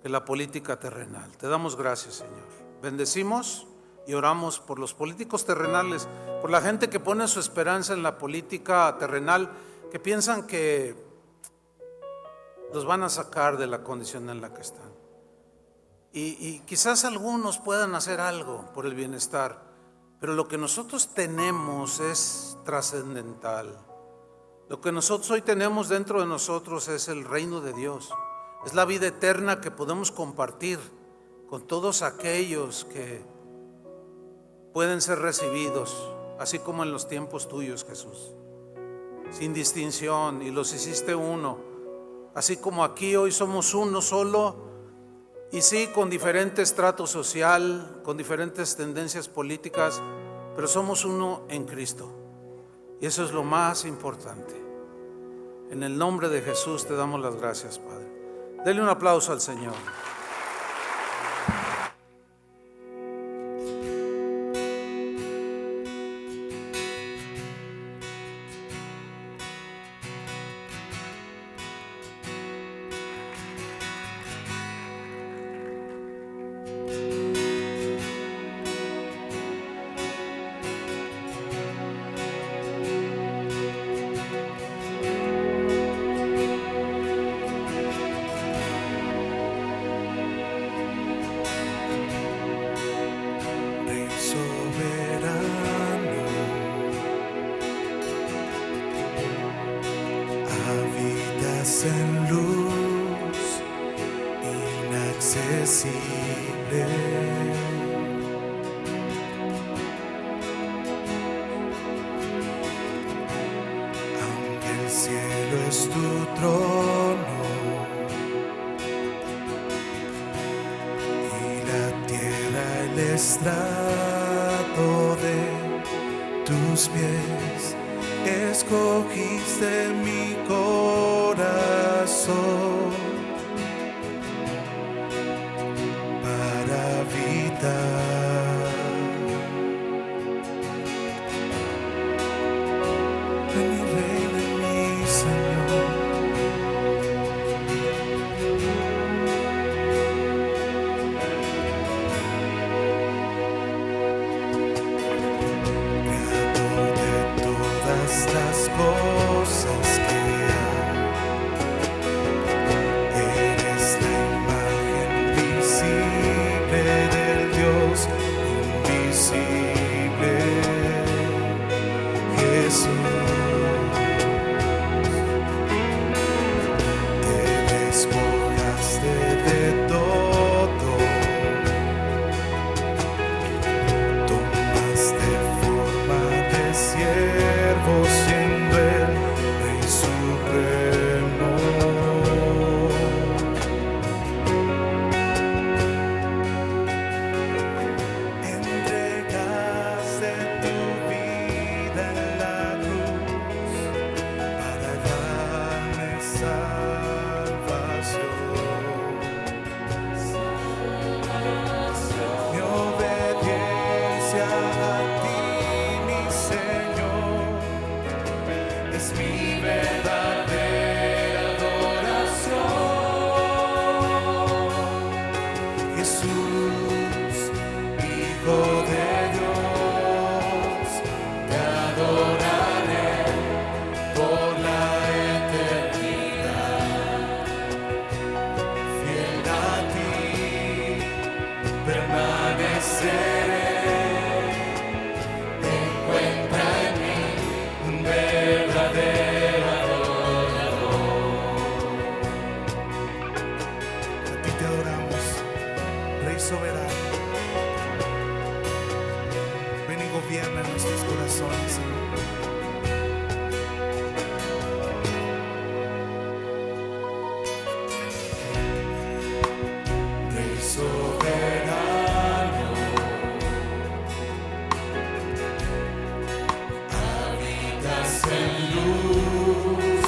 que la política terrenal. Te damos gracias, Señor. Bendecimos y oramos por los políticos terrenales, por la gente que pone su esperanza en la política terrenal, que piensan que los van a sacar de la condición en la que están. Y quizás algunos puedan hacer algo por el bienestar, pero lo que nosotros tenemos es trascendental. Lo que nosotros hoy tenemos dentro de nosotros es el reino de Dios. Es la vida eterna que podemos compartir con todos aquellos que pueden ser recibidos, así como en los tiempos tuyos, Jesús, sin distinción, y los hiciste uno, así como aquí hoy somos uno solo, y sí, con diferente estrato social, con diferentes tendencias políticas, pero somos uno en Cristo, y eso es lo más importante. En el nombre de Jesús te damos las gracias, Padre. Dele un aplauso al Señor. En luz inaccesible, aunque el cielo es tu trono y la tierra el estrado de tus pies, escogiste mi corazón para habitar. Ven y reina en mí, Señor. Creador de todas las cosas que hay, eres la imagen visible del Dios invisible, Jesús. Te despojaste de todo, tomaste forma de siervo, siendo el Rey Supremo. Entregaste tu vida en la cruz para darme salvación. Mi obediencia a ti, mi Señor, es mi verdadera adoración. Jesús, Hijo de Dios, te adoraré por la eternidad. Fiel a ti permaneceré. Encuentra en mí un verdadero adorador. A ti te adoramos, Rey soberano. Ven y gobierna nuestros corazones, Señor. Rey soberano, habitas en luz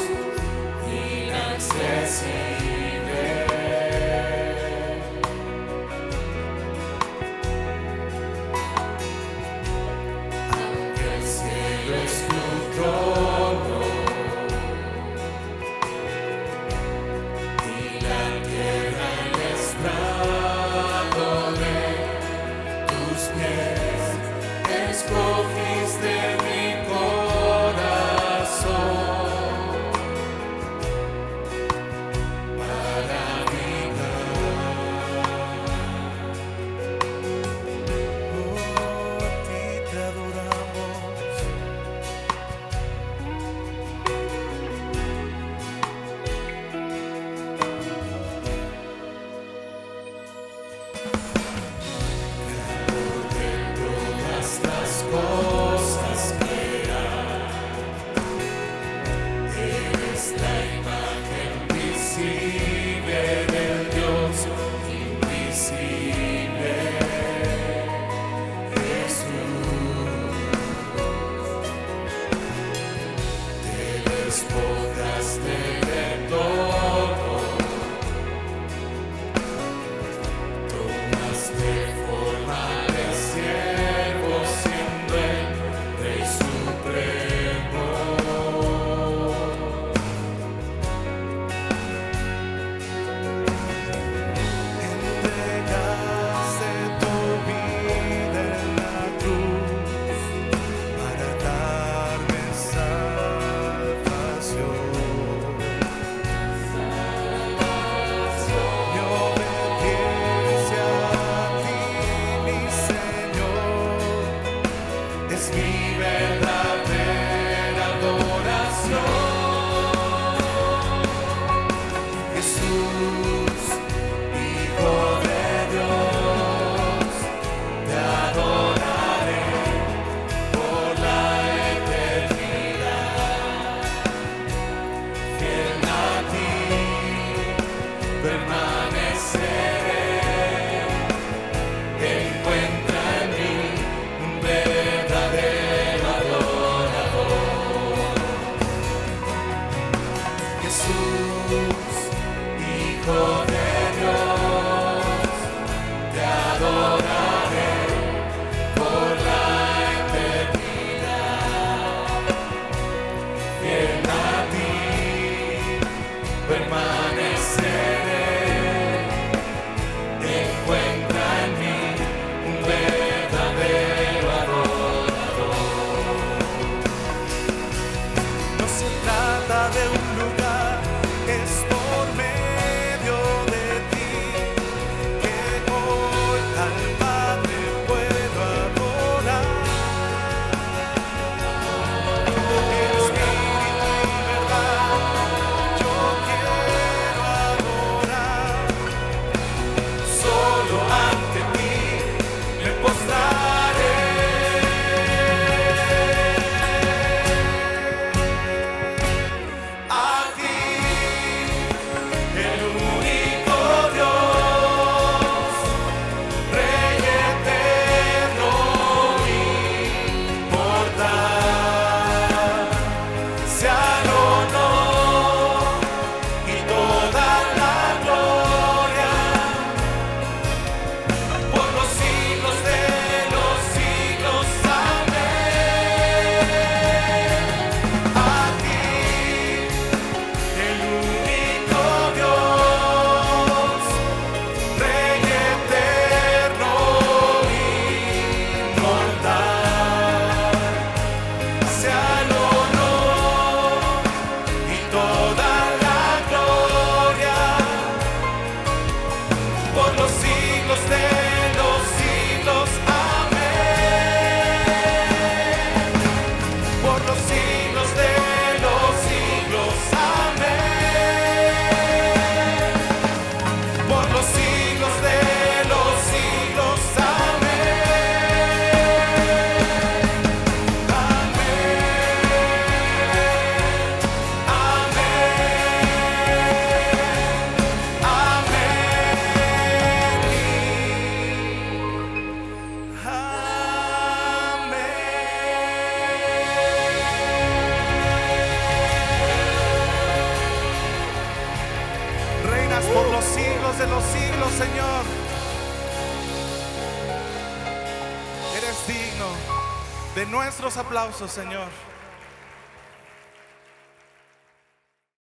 mi verdadera adoración. Jesús, Hijo de Dios, te adoraré por la eternidad. Fiel a ti permaneceré. Encuentra en mí un verdadero adorador. Jesús, Hijo de Dios, te adoraré por la eternidad. Fiel a ti permaneceré. Encuentra en mí un verdadero adorador. No se trata de un lugar, es por medio de ti que hoy al Padre puedo adorar. Eres mi verdad, yo quiero adorar. Solo ante ti me postraré. A ti, el único Dios, Rey eterno, inmortal, sea el honor y toda la gloria por los siglos de los siglos. Amén. A ti, el único Dios, Rey eterno, inmortal, sea el honor y toda la gloria por los siglos de los siglos. Amén. Por los siglos de los siglos. Amén. Por los siglos de los siglos. Amén. Reinas por los siglos de los siglos, Señor. Eres digno de nuestros aplausos, Señor.